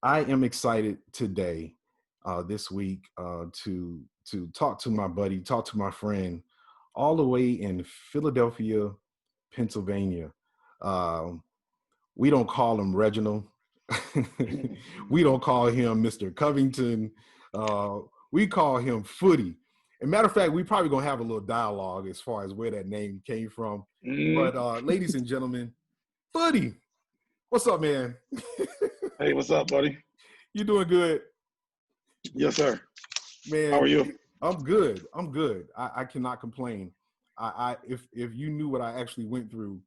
I am excited today, this week, to talk to my buddy, talk to my friend, all the way in Philadelphia, Pennsylvania. Um, we don't call him Reginald. We don't call him Mr. Covington. Uh, we call him Footie. And matter of fact, we probably gonna have a little dialogue as far as where that name came from. But ladies and gentlemen, Footie, what's up, man? Hey, what's up, buddy? You doing good? Yes, sir. Man, How are you? I'm good. I'm good. I cannot complain. If you knew what I actually went through,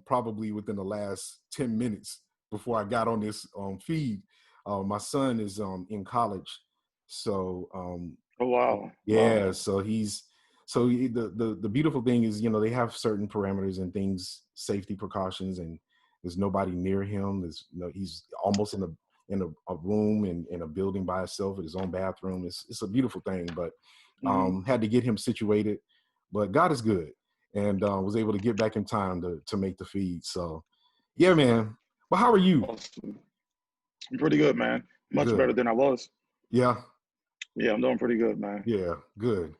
probably within the last 10 minutes before I got on this feed, my son is in college, so Oh, wow. yeah. Wow. The beautiful thing is, they have certain parameters and things, safety precautions, and there's nobody near him. He's almost in a room in a building by himself with his own bathroom. It's a beautiful thing, but had to get him situated. But God is good, and was able to get back in time to make the feed. So, yeah, man. Well, how are you? Awesome. I'm pretty good, man. Much Good. better than I was. Yeah. Yeah, I'm doing pretty good, man. Yeah. Good.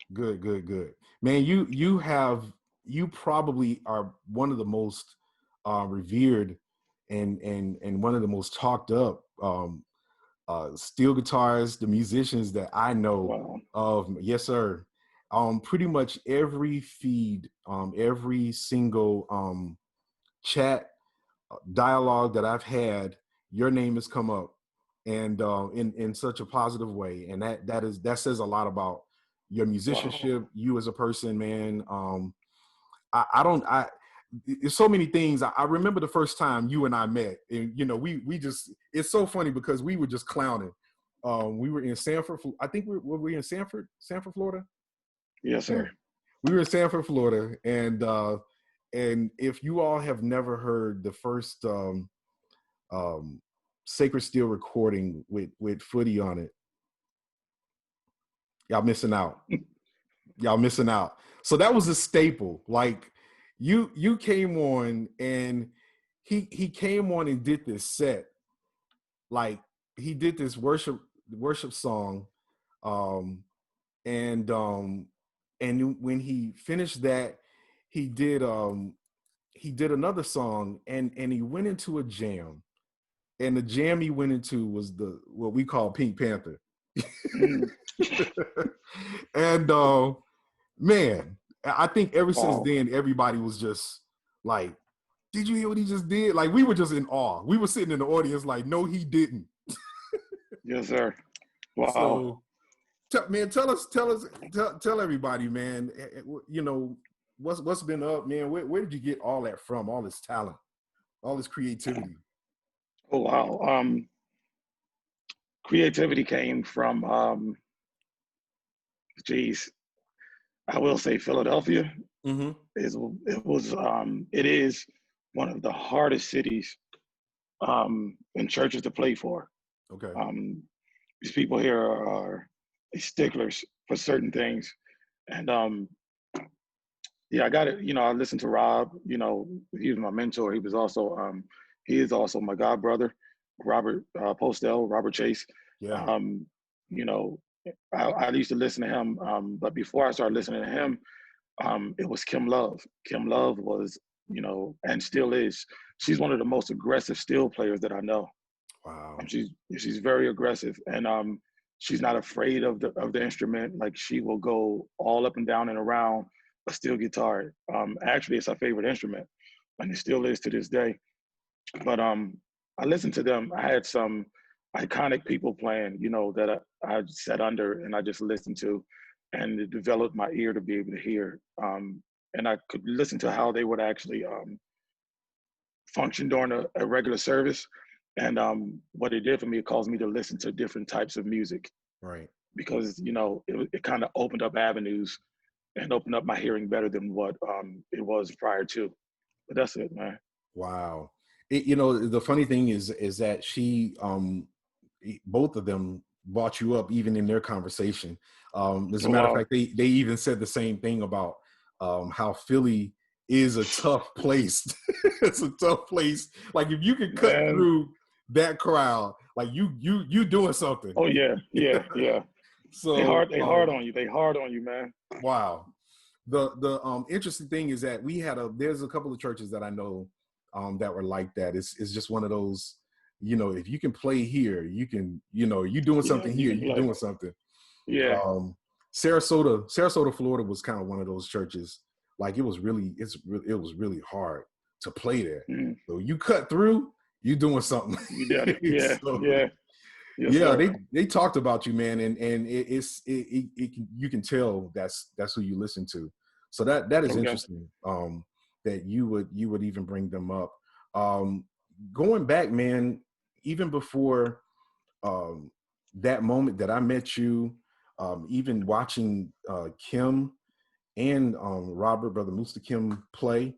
Man, you probably are one of the most revered and one of the most talked up steel guitarists, the musicians that I know Wow. of. Yes, sir. Pretty much every feed, every single chat dialogue that I've had, your name has come up, and in such a positive way, and that says a lot about your musicianship, Wow. you as a person, man. I don't. There's so many things. I remember the first time you and I met, and we just. It's so funny because we were just clowning. We were in Sanford. I think were we in Sanford, Florida? Yes, Yeah. sir. We were in Sanford, Florida, and if you all have never heard the first Sacred Steel recording with Footie on it, y'all missing out. Y'all missing out. So that was a staple. Like you came on, and he came on and did this set. Like he did this worship song, um, and when he finished that, he did another song, and he went into a jam, and the jam he went into was what we call Pink Panther. Mm. And man, I think ever since Wow. then, everybody was just like, did you hear what he just did? Like, we were just in awe. We were sitting in the audience like, no, he didn't. Yes, sir. Wow. So, man, tell everybody, man, what's been up, man? Where did you get all that from? All this talent, all this creativity? Oh, wow. Creativity came from, geez, I will say Philadelphia. Mm-hmm. It is one of the hardest cities in churches to play for. Okay. These people here are sticklers for certain things. And yeah, I got it. I listened to Rob, he was my mentor. He is also my god brother, Robert Robert Chase. Yeah. You know, I used to listen to him, but before I started listening to him, it was Kim Love. Kim Love was, and still is. She's one of the most aggressive steel players that I know. Wow. She's very aggressive, and she's not afraid of the instrument. Like, she will go all up and down and around a steel guitar. Actually, it's her favorite instrument, and it still is to this day. But I listened to them. I had some iconic people playing, that I sat under and I just listened to, and it developed my ear to be able to hear. And I could listen to how they would actually function during a regular service. And what it did for me, it caused me to listen to different types of music. Right. Because, it kind of opened up avenues and opened up my hearing better than what it was prior to. But that's it, man. Wow. The funny thing is that she, both of them brought you up even in their conversation. As a matter of fact, they even said the same thing about how Philly is a tough place. It's a tough place. Like, if you could cut through that crowd, like you doing something. Oh yeah, yeah, yeah. So They hard on you. They hard on you, man. wow. The interesting thing is that there's a couple of churches that I know that were like that. It's just one of those, if you can play here, you can, you doing Yeah, something you here, can you're play. doing something. Yeah. Sarasota, Florida was kind of one of those churches. Like it was really hard to play there. Mm. So you cut through, you doing something. You done it. Yeah, So, yeah. Yes, yeah, sir. they talked about you, man, and you can tell that's who you listen to. So that is Okay. interesting. That you would even bring them up. Going back, man, even before that moment that I met you, even watching Kim and Robert, brother Mustiquim, play.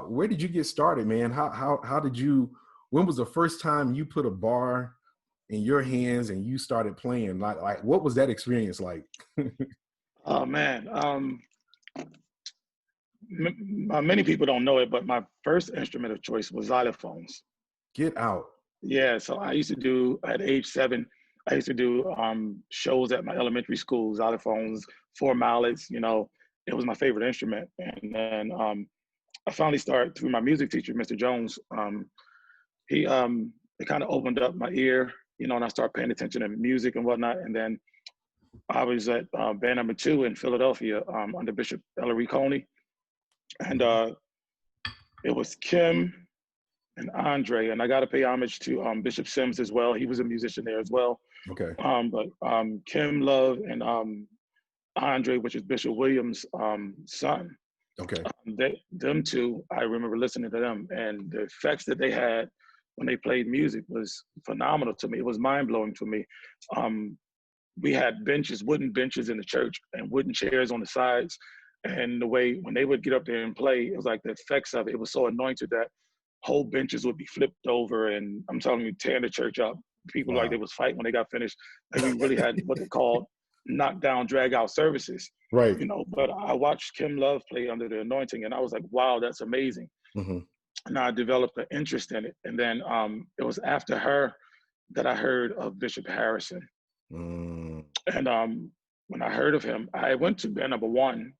Where did you get started, man? How did you? When was the first time you put a bar in your hands and you started playing? Like what was that experience like? Oh man. Many people don't know it, but my first instrument of choice was xylophones. Get out. Yeah, so I used to do at age 7. I used to do shows at my elementary school, xylophones, 4 mallets. It was my favorite instrument. And then I finally started through my music teacher, Mr. Jones. He it kind of opened up my ear, and I started paying attention to music and whatnot. And then I was at band number 2 in Philadelphia under Bishop Ellery Coney, and it was Kim and Andre, and I got to pay homage to Bishop Sims as well. He was a musician there as well. Okay. But Kim Love and Andre, which is Bishop Williams' son. Okay. Them two, I remember listening to them, and the effects that they had when they played music was phenomenal to me. It was mind blowing to me. We had wooden benches in the church, and wooden chairs on the sides. And the way when they would get up there and play, it was like the effects of it was so anointed that whole benches would be flipped over, and I'm telling you, tearing the church up. People Wow. like they was fighting when they got finished. Like we really had what they called knock down, drag out services. Right. But I watched Kim Love play under the anointing, and I was like, wow, that's amazing. Mm-hmm. And I developed an interest in it. And then it was after her that I heard of Bishop Harrison. Mm. And when I heard of him, I went to band number 1.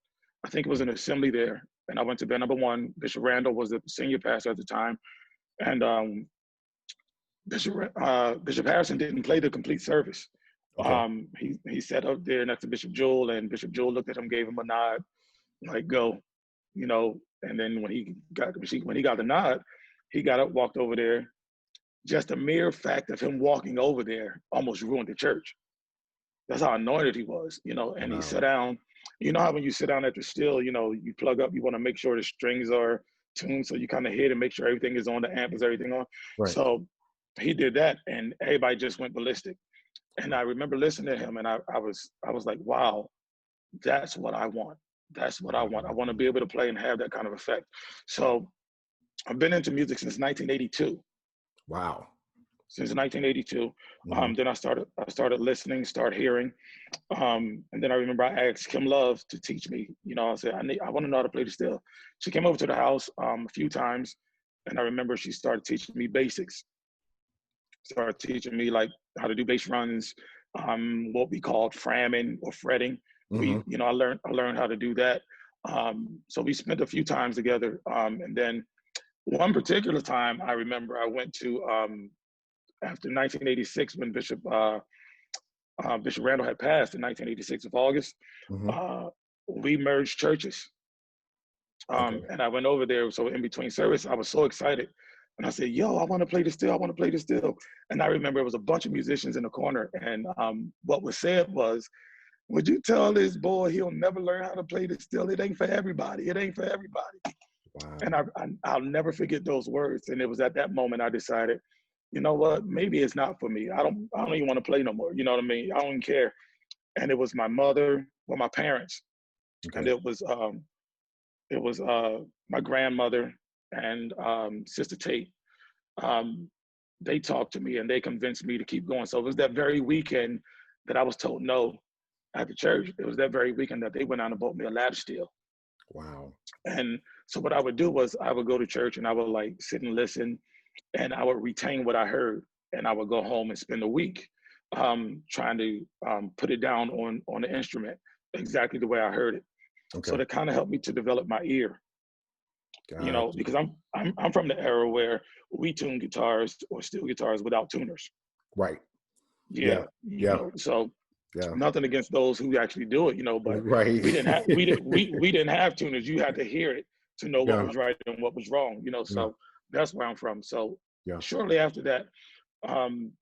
I think it was an assembly there. And I went to band number 1. Bishop Randall was the senior pastor at the time. And Bishop Harrison didn't play the complete service. Okay. He sat up there next to Bishop Jewell, and Bishop Jewell looked at him, gave him a nod, like go, And then when he got the nod, he got up, walked over there. Just the mere fact of him walking over there almost ruined the church. That's how anointed he was, And wow. He sat down. You know how when you sit down at the still, you plug up, you want to make sure the strings are tuned, so you kind of hit and make sure everything is on, the amp is everything on. Right. So he did that, and everybody just went ballistic. And I remember listening to him, and I was like, wow, that's what I want. That's what I want. I want to be able to play and have that kind of effect. So I've been into music since 1982. Wow. Since 1982. Mm-hmm. Then I started listening, started hearing. And then I remember I asked Kim Love to teach me. I said, I want to know how to play the still. She came over to the house a few times, and I remember she started teaching me basics. Started teaching me like how to do bass runs, what we called framming or fretting. Mm-hmm. I learned how to do that. So we spent a few times together. And then one particular time I remember I went to, after 1986, when Bishop Randall had passed in 1986 of August, mm-hmm. We merged churches. Okay. And I went over there. So in between service, I was so excited. And I said, yo, I want to play the still. I want to play the still. And I remember it was a bunch of musicians in the corner. And what was said was, would you tell this boy he'll never learn how to play the still? It ain't for everybody. It ain't for everybody. Wow. And I'll never forget those words. And it was at that moment I decided, you know what, maybe it's not for me. I don't even want to play no more. You know what I mean? I don't even care. And it was my mother, my parents. Okay. And it was my grandmother and Sister Tate. They talked to me and they convinced me to keep going. So it was that very weekend that I was told no at the church. It was that very weekend that they went out and bought me a lap steel. Wow. And so what I would do was I would go to church and I would like sit and listen, and I would retain what I heard. and I would go home and spend a week trying to put it down on the instrument exactly the way I heard it. Okay. So that kind of helped me to develop my ear. You know, Gotcha. because I'm from the era where we tune guitars or steel guitars without tuners. Right. Yeah, Yeah. you Yeah. know, so Yeah. nothing against those who actually do it, you know, but Right. we didn't have tuners. You had to hear it to know what Yeah. was right and what was wrong, you know. Yeah. So that's where I'm from. So Yeah. shortly after that, um,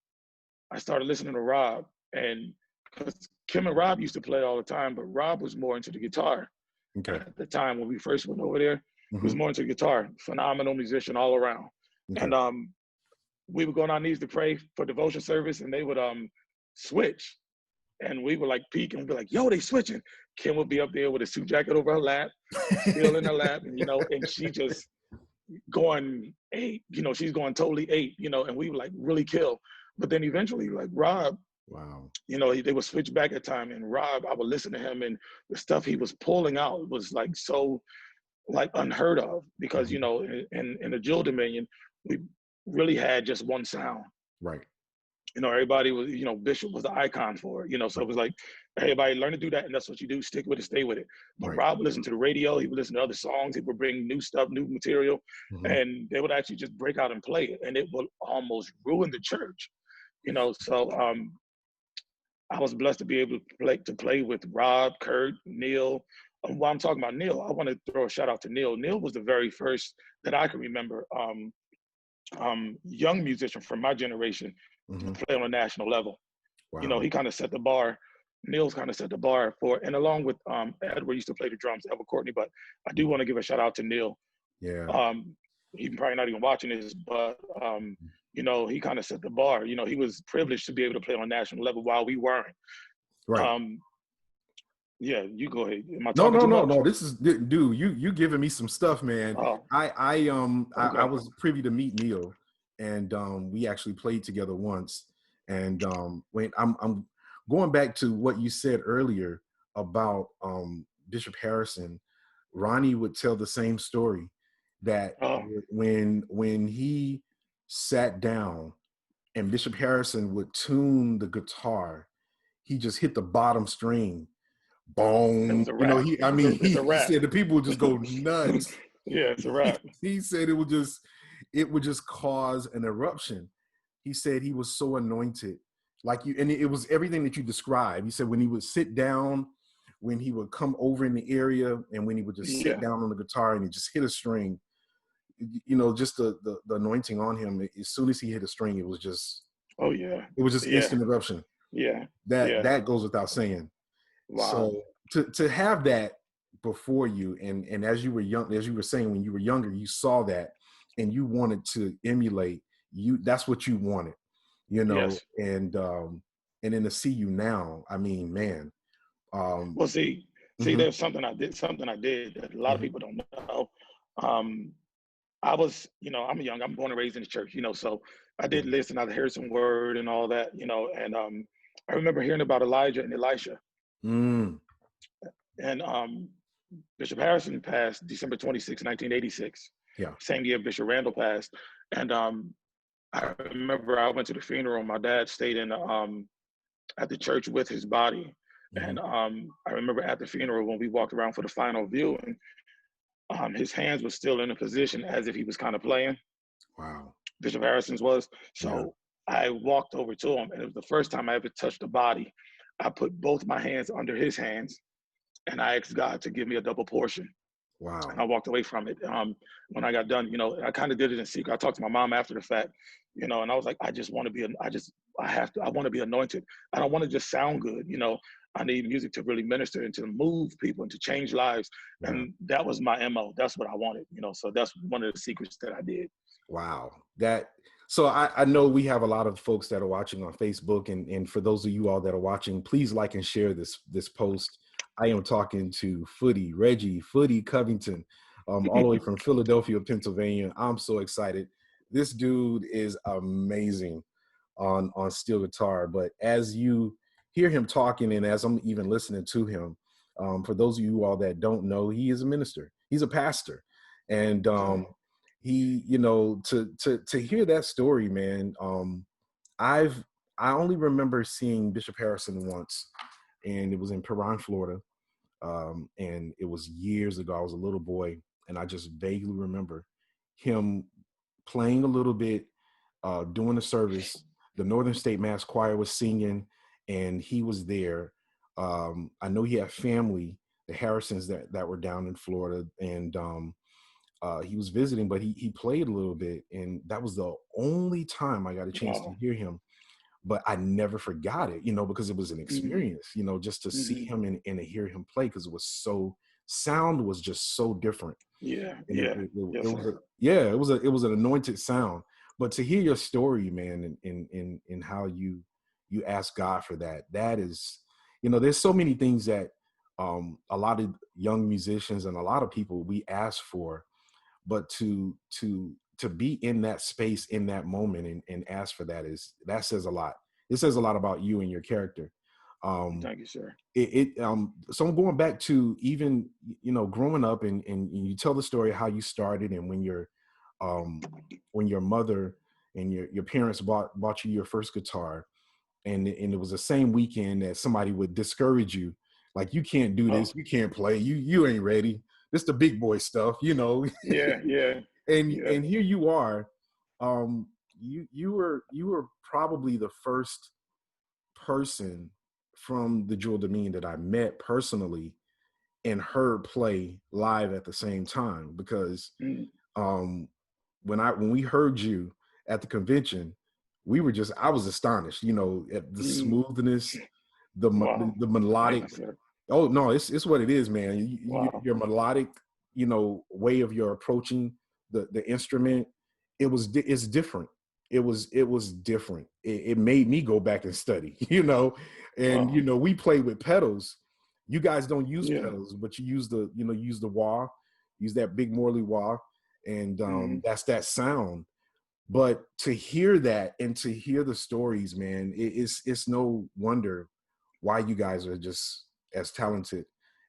I started listening to Rob, and because Kim and Rob used to play all the time, but Rob was more into the guitar Okay. at the time when we first went over there. He was Hmm. more into guitar, phenomenal musician all around. Okay. And we would go on our knees to pray for devotion service, and they would switch. And we would like peek and be like, yo, they switching. Kim would be up there with a suit jacket over her lap, still in her lap, and you know, and she just going eight, you know, she's going totally eight, you know, and we would like really kill. But then eventually, like Rob, Wow. you know, they would switch back at time, and Rob, I would listen to him, and the stuff he was pulling out was like so like unheard of, because Hmm. you know, in the Jewel Dominion, we really had just one sound. Right. You know, everybody was, you know, Bishop was the icon for it, you know, so it was like, everybody learn to do that, and that's what you do, stick with it, stay with it. But Right. Rob would listen to the radio, he would listen to other songs, he would bring new stuff, new material, Hmm. and they would actually just break out and play it, and it would almost ruin the church, you know. So I was blessed to be able to play with Rob, Kurt, Neil. While I'm talking about Neil, I want to throw a shout out to Neil. Neil was the very first that I can remember young musician from my generation to Hmm. play on a national level. You know, Wow. he kind of set the bar. Neil's kind of set the bar for, and along with Edward used to play the drums, Edward Courtney. But I do want to give a shout out to Neil. Yeah. He's probably not even watching this, but you know, he kind of set the bar. You know, he was privileged to be able to play on a national level while we weren't. Right. Um, yeah, you go ahead. Am I No, talking no, too no, much? no. This is dude. You giving me some stuff, man. Oh, I okay. was privy to meet Neil, and we actually played together once. And when I'm going back to what you said earlier about Bishop Harrison, Ronnie would tell the same story that Oh, when he sat down and Bishop Harrison would tune the guitar, he just hit the bottom string, it was boom. a You know, wrap. It's a he wrap. said the people would just go nuts. Yeah, it's a wrap. He said it would just cause an eruption. He said he was so anointed, like you, and it was everything that you described. He said when he would sit down, when he would come over in the area, and when he would just sit Yeah. down on the guitar and he just hit a string, you know, just the anointing on him. As soon as he hit a string, Oh yeah. it was just Yeah. instant eruption. Yeah. That Yeah. that goes without saying. Wow. So to have that before you, and as you were young, as you were saying, when you were younger, you saw that and you wanted to emulate, that's what you wanted, you know, Yes. and then to see you now, I mean, man. um Well, see, mhm, there's something I did that a lot of mhm, people don't know. Um, I was, you know, I'm born and raised in the church, you know, so I yeah. did listen, I heard some word and all that, you know, and I remember hearing about Elijah and Elisha, Mm, and Bishop Harrison passed December 26, 1986, yeah. same year Bishop Randall passed, and I remember I went to the funeral. My dad stayed in at the church with his body, Hmm. and I remember at the funeral when we walked around for the final view, and his hands were still in a position as if he was kind of playing. Wow. Bishop Harrison's was. Yeah. So I walked over to him, and it was the first time I ever touched the body. I put both my hands under his hands, and I asked God to give me a double portion. And Wow. I walked away from it. When I got done, you know, I kind of did it in secret. I talked to my mom after the fact, you know, and I was like, I just want to be, I want to be anointed. I don't want to just sound good, you know. I need music to really minister and to move people and to change lives. Yeah. And that was my MO. That's what I wanted, you know. So that's one of the secrets that I did. Wow. So I know we have a lot of folks that are watching on Facebook, and for those of you all that are watching, please like and share this post. I am talking to Footie Covington, all the way from Philadelphia, Pennsylvania. I'm so excited. This dude is amazing on steel guitar. But as you hear him talking, and as I'm even listening to him, for those of you all that don't know, he is a minister. He's a pastor, and Okay. he, you know, to hear that story, man. I only remember seeing Bishop Harrison once, and it was in Piran, Florida. And it was years ago. I was a little boy, and I just vaguely remember him playing a little bit, doing the service. The Northern State Mass Choir was singing, and he was there. I know he had family, the Harrisons that were down in Florida, and he was visiting, but he played a little bit, and that was the only time I got a chance to Wow. hear him. But I never forgot it, because it was an Mm-hmm. experience, just to see Mm-hmm. him and to hear him play, because it was sound was just so different. Yeah. And it, Yeah. it, it, Yes, it was sir. it was an anointed sound. But to hear your story, man, and how you ask God for that is, there's so many things that a lot of young musicians and a lot of people we ask for, but to be in that space in that moment and ask for that says a lot. It says a lot about you and your character. um Thank you, sir. so I'm going back to even growing up, and you tell the story of how you started, and when your mother and your parents bought you your first guitar, and it was the same weekend that somebody would discourage you, like, you can't do Oh, this, you can't play, you ain't ready, this the big boy stuff. yeah. Yeah. Yeah. And here you are. You were probably the first person from the Jewel Dominion that I met personally and heard play live at the same time, because Mm, um when we heard you at the convention, I was astonished, at the mm. smoothness, the Wow. the Thank melodic. you, sir. Oh no, it's what it is, man. Wow. Your melodic, way of your approaching the instrument, it's different. It was different. It made me go back and study, and Wow. we play with pedals. You guys don't use Yeah. pedals, but you use the wah, use that big Morley wah, and Mm-hmm. that's that sound. But to hear that and to hear the stories, man, it's no wonder why you guys are just as talented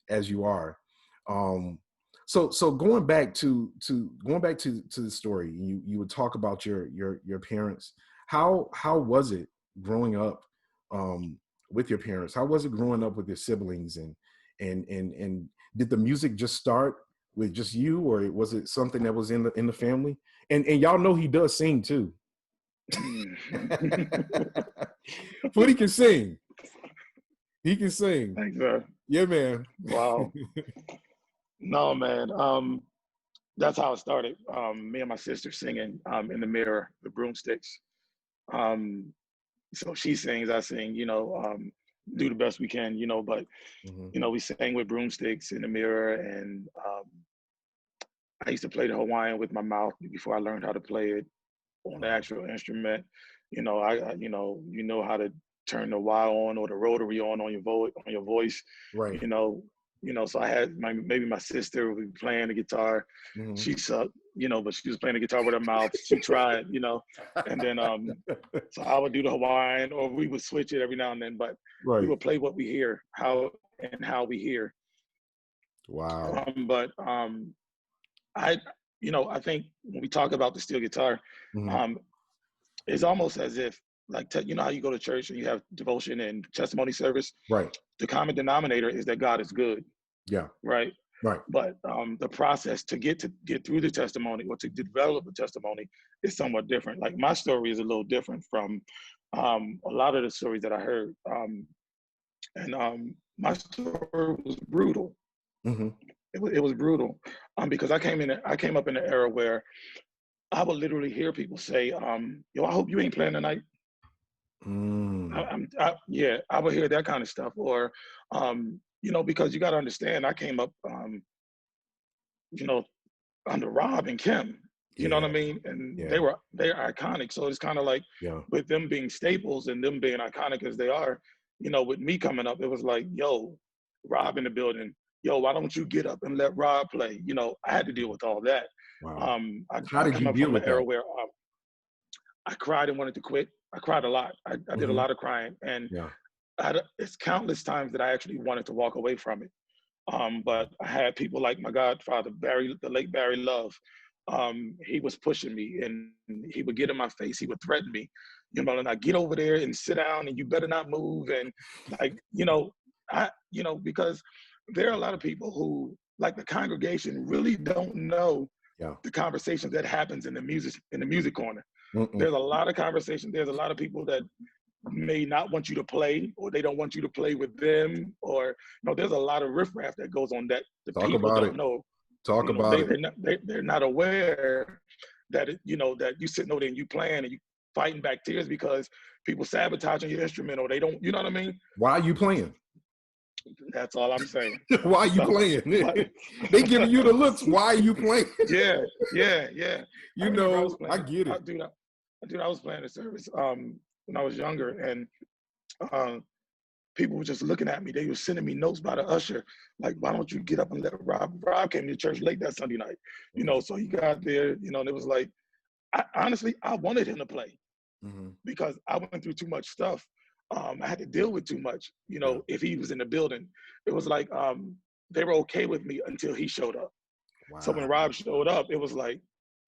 as you are. Um, so going back to the story, you would talk about your parents. How was it growing up with your parents? How was it growing up with your siblings? And did the music just start with just you, or was it something that was in the family? And y'all know he does sing too. Footie can sing. He can sing. Thanks, sir. Yeah, man. Wow. No, man. That's how it started. Me and my sister singing in the mirror, the broomsticks. Um, so she sings, I sing, do the best we can, but Mhm. we sang with broomsticks in the mirror, and I used to play the Hawaiian with my mouth before I learned how to play it on the Wow. actual instrument. You know how to turn the wah on or the rotary on your voice. Right. You know, So I had maybe my sister would be playing the guitar. Mhm. She sucked, but she was playing the guitar with her mouth. She tried, and then so I would do the Hawaiian, or we would switch it every now and then. But we Right. would play what we hear, how we hear. Wow. But I, I think when we talk about the steel guitar, Mhm. um, it's almost as if, like, how you go to church and you have devotion and testimony service. Right. The common denominator is that God is good, Yeah. right? Right. But the process to get through the testimony, or to develop the testimony, is somewhat different. Like, my story is a little different from a lot of the stories that I heard, and my story was brutal. Mhm. It was brutal, because I came up in an era where I would literally hear people say, "Yo, I hope you ain't playing tonight." Mm. Yeah, I would hear that kind of stuff, or because you got to understand, I came up, you know, under Rob and Kim. You know what Yeah. I mean? And Yeah. they're iconic. So it's kind of like, Yeah. with them being staples and them being iconic as they are, with me coming up, it was like, yo, Rob in the building. Yo, why don't you get up and let Rob play? I had to deal with all that. Wow. How I did come you up deal from an with era that? where I cried and wanted to quit. I cried a lot. I did a Mhm. lot of crying, and Yeah. it's countless times that I actually wanted to walk away from it. But I had people like my godfather, the late Barry Love. he was pushing me, and he would get in my face. He would threaten me, and I get over there and sit down, and you better not move. And like, because there are a lot of people who, like the congregation, really don't know the conversations that happens in the music corner. There's a lot of conversation. There's a lot of people that may not want you to play, or they don't want you to play with them, or there's a lot of riffraff that goes on that the people don't know. Talk about it. They're not aware that that you sitting over there and you playing and you fighting back tears because people sabotaging your instrument, or they don't. You know what I mean? Why are you playing? That's all I'm saying. Why are you playing? They giving you the looks. Why are you playing? Yeah. I get it. Dude, I was playing the service when I was younger, and people were just looking at me. They were sending me notes by the usher, like, why don't you get up and let Rob? Rob came to church late that Sunday night, so he got there, and it was like, honestly, I wanted him to play because I went through too much stuff. I had to deal with too much, if he was in the building. It was like, they were okay with me until he showed up. Wow. So when Rob showed up, it was like,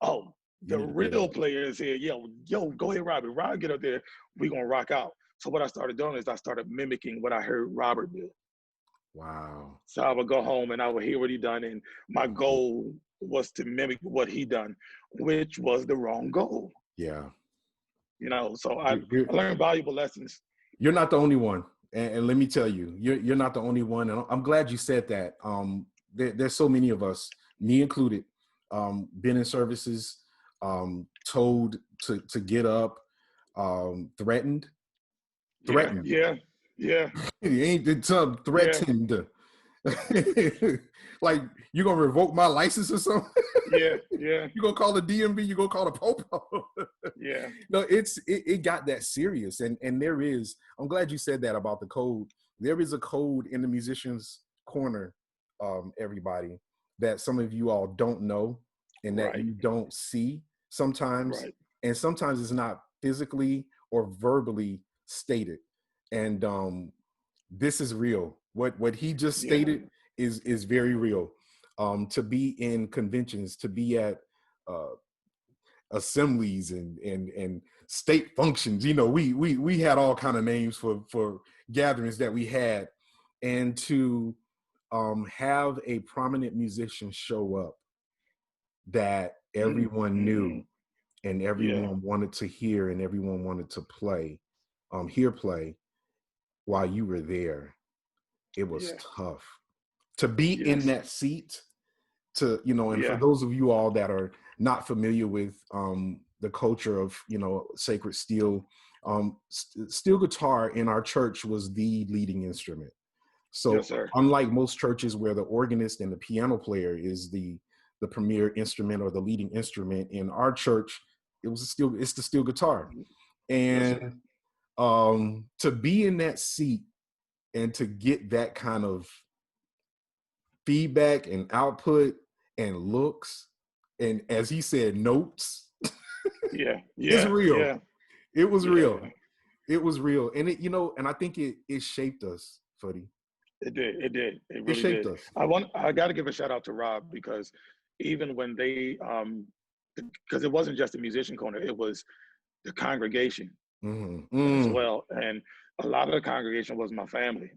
oh, the real player is here. Yo, go ahead, Rob. If Rob get up there, we gonna rock out. So what I started doing is I started mimicking what I heard Robert do. Wow. So I would go home and I would hear what he done, and my goal was to mimic what he done, which was the wrong goal. Yeah. So I learned valuable lessons. You're not the only one. And let me tell you, you're not the only one. And I'm glad you said that. There's so many of us, me included, been in services, told to get up, threatened. Yeah. He ain't the term threatened. Yeah. Like, you gonna revoke my license or something? Yeah. You gonna call the DMV? You gonna call the popo? Yeah. No, it got that serious, and there is. I'm glad you said that about the code. There is a code in the musicians' corner, everybody, that some of you all don't know, and that you don't see sometimes, and sometimes it's not physically or verbally stated. And this is real. What he just stated is very real. To be in conventions, to be at assemblies and state functions, we had all kind of names for gatherings that we had, and to have a prominent musician show up that everyone knew and everyone wanted to hear and everyone wanted to play, hear play while you were there. It was tough to be in that seat, to, and for those of you all that are not familiar with the culture of, sacred steel, steel guitar in our church was the leading instrument. So unlike most churches where the organist and the piano player is the premier instrument or the leading instrument, in our church, it's the steel guitar. And to be in that seat and to get that kind of feedback and output and looks, and as he said, notes. It's real. Yeah. It was real. It was real. And it, and I think it shaped us, Footie. It did. It really shaped did. us. I got to give a shout out to Rob, because even when they, because it wasn't just the musician corner, it was the congregation as well. And a lot of the congregation was my family.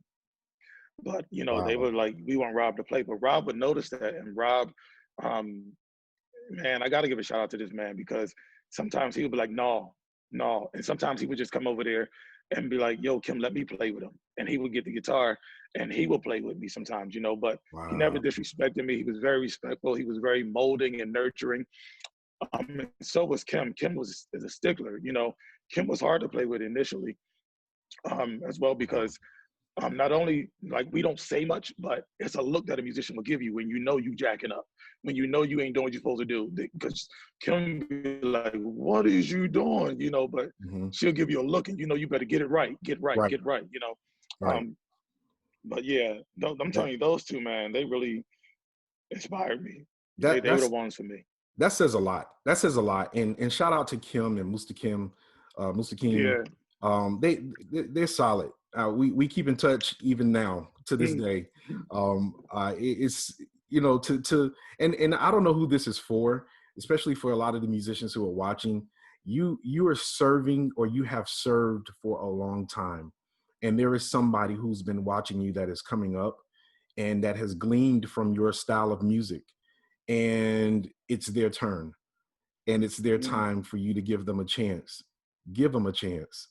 But, they were like, we want Rob to play. But Rob would notice that. And Rob, man, I got to give a shout out to this man, because sometimes he would be like, no. And sometimes he would just come over there and be like, yo, Kim, let me play with him. And he would get the guitar and he would play with me sometimes, but he never disrespected me. He was very respectful. He was very molding and nurturing. And so was Kim. Kim is a stickler, Kim was hard to play with initially, as well, because not only, like, we don't say much, but it's a look that a musician will give you when you jacking up, when you ain't doing what you're supposed to do. Because Kim be like, what is you doing? But she'll give you a look, and you better get it right, get right. But yeah, I'm telling you, those two, man, they really inspired me. They were the ones for me. That says a lot. And shout out to Kim and Mustiquim. They're solid. We keep in touch even now to this day. It's and I don't know who this is for. especially for a lot of the musicians who are watching, you are serving, or you have served for a long time. And there is somebody who's been watching you that is coming up and that has gleaned from your style of music. And it's their turn. And it's their time for you to give them a chance. Give them a chance.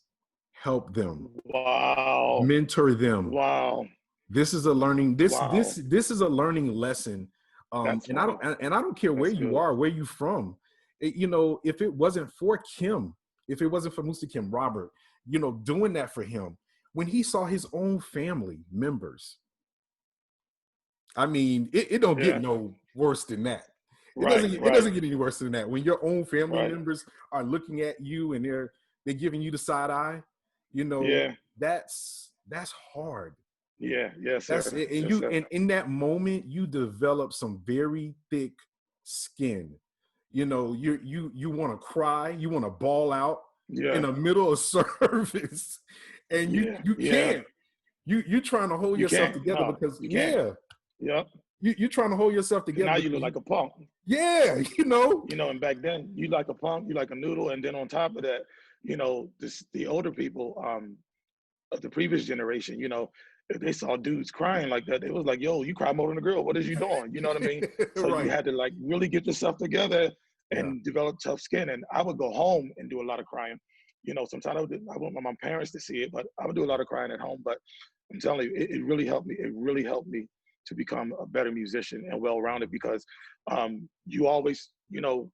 Help them. Wow. Mentor them. Wow. This is a learning. This Wow. this is a learning lesson. And I don't care where you are, where you from. You know, if it wasn't for Kim, if it wasn't for Mustiquim, Robert, you know, doing that for him, when he saw his own family members, I mean, it don't get no worse than that. It doesn't get any worse than that. When your own family members are looking at you and they're giving you the side eye, you know, that's hard. Yeah, yes, that's it. And and in that moment, you develop some very thick skin. You know, you want to cry, you want to bawl out in the middle of service, and you can't. You're trying to hold yourself together because you're trying to hold yourself together. Now you look like a punk. Yeah, you know. And back then you like a punk, you like a noodle, and then on top of that, you know, the older people of the previous generation, you know, if they saw dudes crying like that, it was like, yo, you cry more than a girl. What is you doing? You know what I mean? So you had to like really get yourself together and develop tough skin. And I would go home and do a lot of crying. You know, sometimes I wouldn't want my parents to see it, but I would do a lot of crying at home. But I'm telling you, it really helped me. It really helped me to become a better musician and well-rounded, because you always, you know,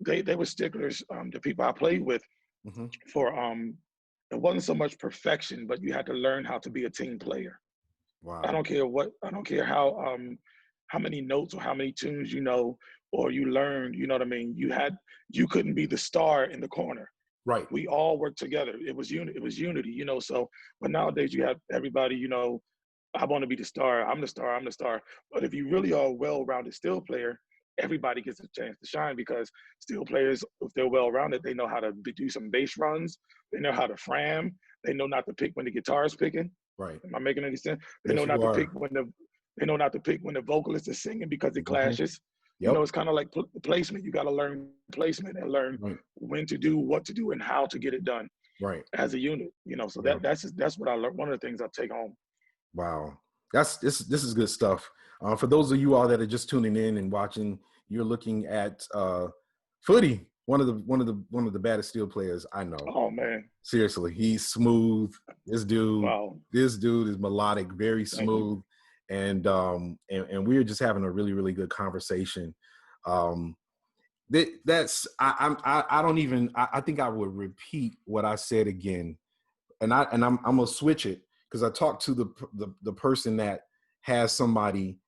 they were sticklers, the people I played with, for it wasn't so much perfection, but you had to learn how to be a team player. Wow. I don't care how many notes or how many tunes you know or you learned, you know what I mean? You couldn't be the star in the corner. Right. We all worked together. It was unity, you know. So, but nowadays you have everybody, you know, I want to be the star, I'm the star, I'm the star. But if you really are a well-rounded steel player, everybody gets a chance to shine, because steel players, if they're well-rounded, they know how to do some bass runs, they know how to fram, they know not to pick when the guitar's picking. Right. Am I making any sense? They know not to pick when the vocalist is singing, because it clashes. You know, it's kind of like placement. You got to learn placement and learn when to do, what to do, and how to get it done. Right. As a unit, you know. So that's what I learned. One of the things I take home. Wow, this is good stuff. For those of you all that are just tuning in and watching, you're looking at Footie, one of the baddest steel players I know. Oh man, seriously, he's smooth. This dude is melodic, very smooth, and we were just having a really, really good conversation. I think I would repeat what I said again, and I'm gonna switch it, because I talked to the person that has somebody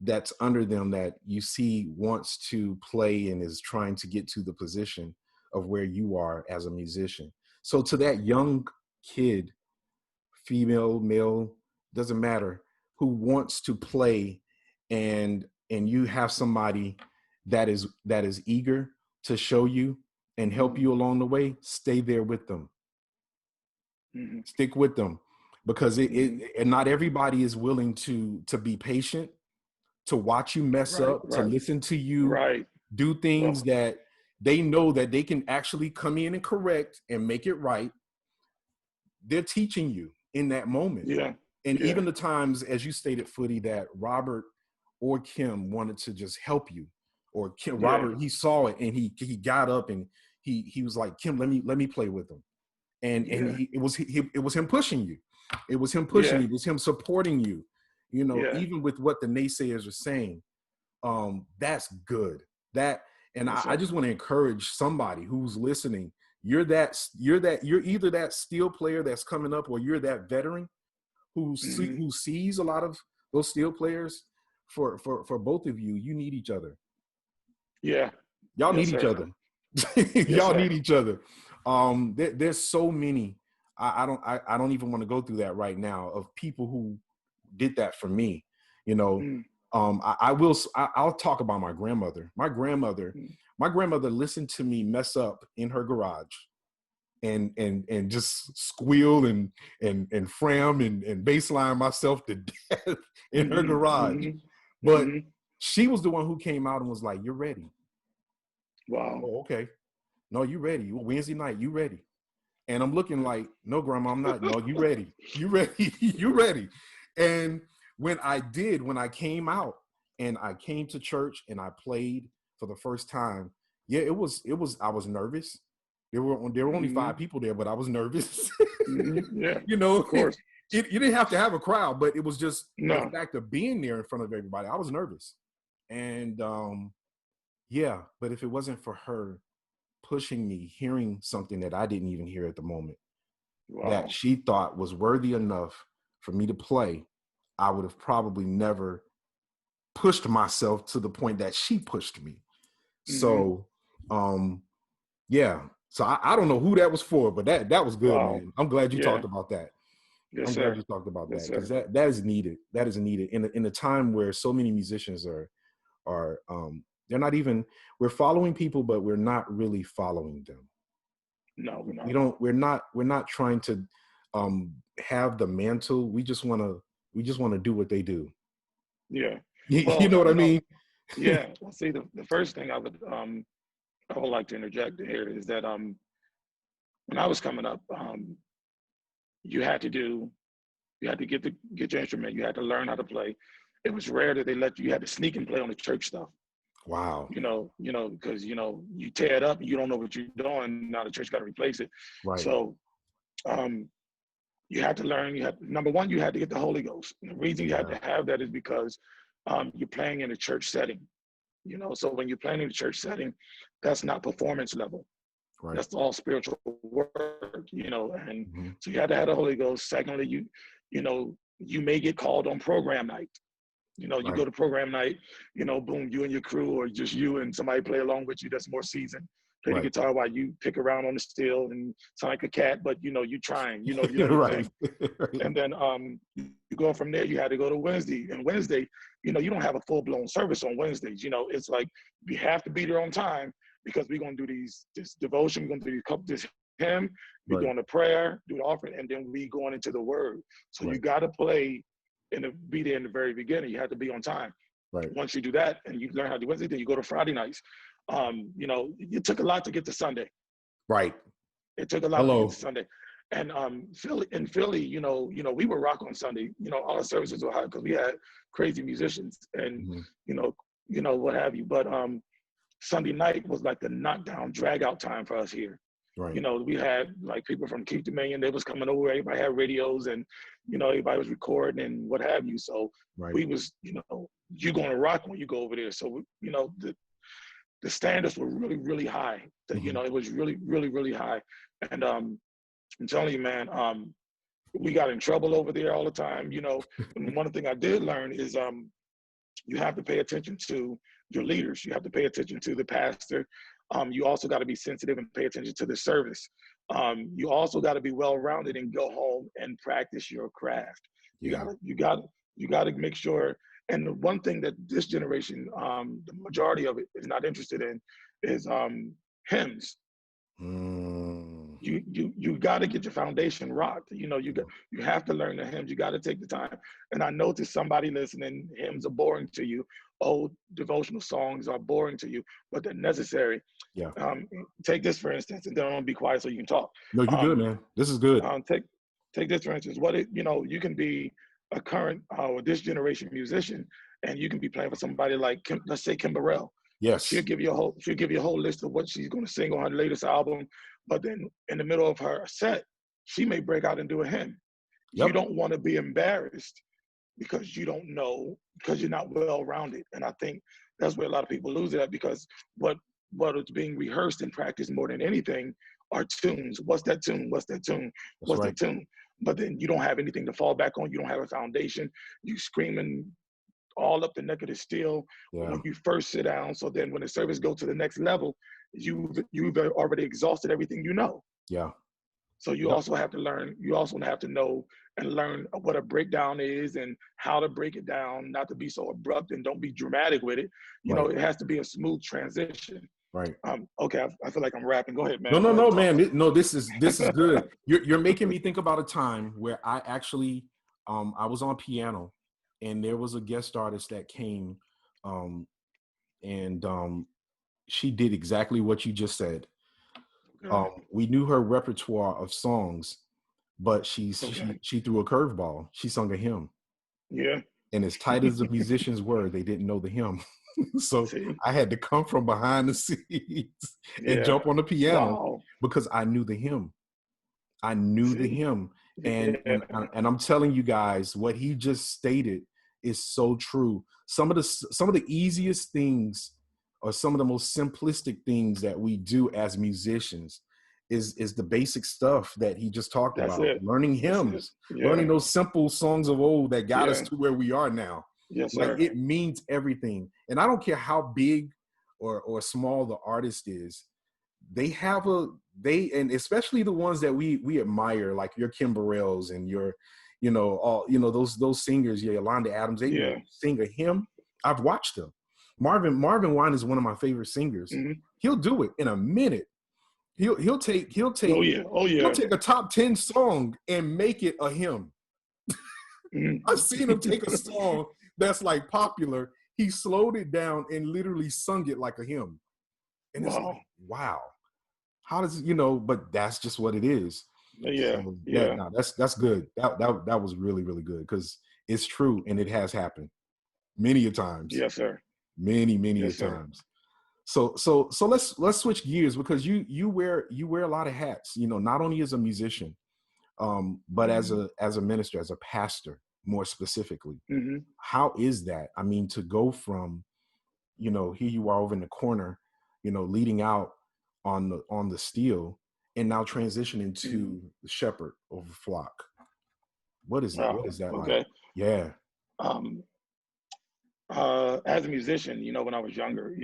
that's under them that you see wants to play and is trying to get to the position of where you are as a musician. So to that young kid, female, male, doesn't matter, who wants to play, and you have somebody that is eager to show you and help you along the way, stay there with them. Stick with them. Because and not everybody is willing to be patient, to watch you mess up, to listen to you do things that they know that they can actually come in and correct and make it right. They're teaching you in that moment. Even the times, as you stated, Footie, that Robert or Kim wanted to just help you, or Robert, he saw it and he got up and he was like, Kim, let me play with him. And it was him pushing you. It was him pushing you. It was him supporting you. You know, even with what the naysayers are saying, that's good. I just want to encourage somebody who's listening. You're either that steel player that's coming up, or you're that veteran who sees a lot of those steel players. For both of you, you need each other. Y'all need each other. Y'all need each other. There's so many. I don't even want to go through that right now, of people who did that for me. You know, I'll talk about my grandmother. My grandmother listened to me mess up in her garage and just squeal and fram and baseline myself to death in her garage. But she was the one who came out and was like, "You're ready. Wow. Oh, okay. No, you ready. Wednesday night, you ready. And I'm looking like, no, grandma, I'm not. No, you ready. You ready. You ready. And when I came out and I came to church and I played for the first time, yeah, I was nervous. There were only Mm-hmm. 5 people there, but I was nervous. Mm-hmm. Yeah, You know, of course. you didn't have to have a crowd, but it was just the No. fact of being there in front of everybody. I was nervous. And yeah, but if it wasn't for her pushing me, hearing something that I didn't even hear at the moment, that Wow. she thought was worthy enough for me to play, I would have probably never pushed myself to the point that she pushed me. Mm-hmm. So, yeah. So I don't know who that was for, but that was good, Wow. man. I'm glad you Yeah. talked about that. Yes, I'm glad sir. you talked about Yes, that, sir. because that is needed. That is needed in a time where so many musicians are they're not even, we're following people, but we're not really following them. No, we're We not. don't, we're not trying to have the mantle. We just want to do what they do. Yeah. You Well, know what I mean? yeah. Well, see, the first thing I would like to interject here is that when I was coming up, you had to do you had to get your instrument. You had to learn how to play. It was rare that they let you. You had to sneak and play on the church stuff. Wow. Because you tear it up, you don't know what you're doing. Now the church got to replace it. Right. So um, you had to learn. You had, number one, you had to get the Holy Ghost. And the reason you had Yeah. to have that is because you're playing in a church setting. So when you're playing in a church setting, that's not performance level. Right. That's all spiritual work. And Mm-hmm. so you had to have the Holy Ghost. Secondly, you may get called on program night. You Right. go to program night, boom, you and your crew, or just you and somebody play along with you that's more seasoned. Play the Right. guitar while you pick around on the steel and sound like a cat, but you trying, you know your Right. thing. And then you go from there, you had to go to Wednesday. And Wednesday, you don't have a full-blown service on Wednesdays. It's like we have to be there on time because we're gonna do this devotion, we're gonna do this hymn, we're Right. doing the prayer, do the offering, and then we going into the word. So you Right. gotta play and be there in the very beginning. You have to be on time. Right. Once you do that and you learn how to do Wednesday, then you go to Friday nights. It took a lot to get to Sunday. Right. It took a lot to get to Hello. Sunday. And Philly, we would rock on Sunday. Our services were high because we had crazy musicians and Mm-hmm. what have you. But Sunday night was like the knockdown, drag out time for us here. Right. We had like people from Keep Dominion, they was coming over, everybody had radios and, everybody was recording and what have you. So Right. we was, you're going to rock when you go over there. So, the standards were really, really high. Mm-hmm. It was really, really, really high. And I'm telling you, man, we got in trouble over there all the time. And one thing I did learn is you have to pay attention to your leaders. You have to pay attention to the pastor. You also got to be sensitive and pay attention to the service. You also got to be well-rounded and go home and practice your craft. Yeah. You got to make sure. And the one thing that this generation, the majority of it is not interested in, is hymns. Mm. You got to get your foundation rocked. You have to learn the hymns. You got to take the time. And I know to somebody listening, hymns are boring to you. Old devotional songs are boring to you, but they're necessary. Yeah. Take this for instance, and then I'm gonna be quiet so you can talk. No, you good, man. This is good. Take this for instance. You can be a current or this generation musician, and you can be playing for somebody like let's say Kim Burrell. She'll Yes. give you a whole list of what she's going to sing on her latest album, but then in the middle of her set, she may break out and do a hymn. You Yep. don't want to be embarrassed because you don't know, because you're not well-rounded. And I think that's where a lot of people lose it at, because what is being rehearsed and practiced more than anything are tunes. What's that tune? What's that tune? That's What's right. that tune? But then you don't have anything to fall back on. You don't have a foundation. You screaming all up the neck of the steel Yeah. when you first sit down. So then when the service goes to the next level, you've already exhausted everything you know. Yeah. So you Yep. also have to learn, you also have to know and learn what a breakdown is and how to break it down, not to be so abrupt and don't be dramatic with it. Right. It has to be a smooth transition. Right. Okay, I feel like I'm rapping. Go ahead, No, man. no, Go ahead no, and talk. man. No, this is good. You're making me think about a time where I actually I was on piano and there was a guest artist that came and she did exactly what you just said. Okay. We knew her repertoire of songs, but Okay. she threw a curveball. She sung a hymn. Yeah. And as tight as the musicians were, they didn't know the hymn. So See. I had to come from behind the scenes and Yeah. jump on the piano Wow. because I knew the hymn. I knew the See. hymn. And Yeah. and I'm telling you guys, what he just stated is so true. Some of the easiest things, or some of the most simplistic things that we do as musicians, is the basic stuff that he just talked That's about. it. Learning That's it. hymns, learning Yeah. those simple songs of old that got us Yeah. to where we are now. Yes, Like, sir. it means everything. And I don't care how big or small the artist is, they have and especially the ones that we admire, like your Kim Burrells and your, all, those singers, yeah, Yolanda Adams, they can Yeah. sing a hymn. I've watched them. Marvin Wine is one of my favorite singers. Mm-hmm. He'll do it in a minute. He'll take Oh yeah. Oh he'll yeah. take a top 10 song and make it a hymn. I've seen him take a Mm-hmm. song that's like popular. He slowed it down and literally sung it like a hymn. And it's Wow. like, wow. How does but that's just what it is. Yeah. So Yeah. that's good. That was really, really good, because it's true and it has happened many a times. Yes, sir. Many a Yes, sir. times. So let's switch gears, because you wear a lot of hats, not only as a musician, but as a minister, as a pastor, more specifically. Mm-hmm. How is that? I mean, to go from, here you are over in the corner, leading out on the steel, and now transitioning Mm-hmm. to the shepherd over flock. What is Wow. that like? Okay. Yeah. Um, as a musician, when I was younger,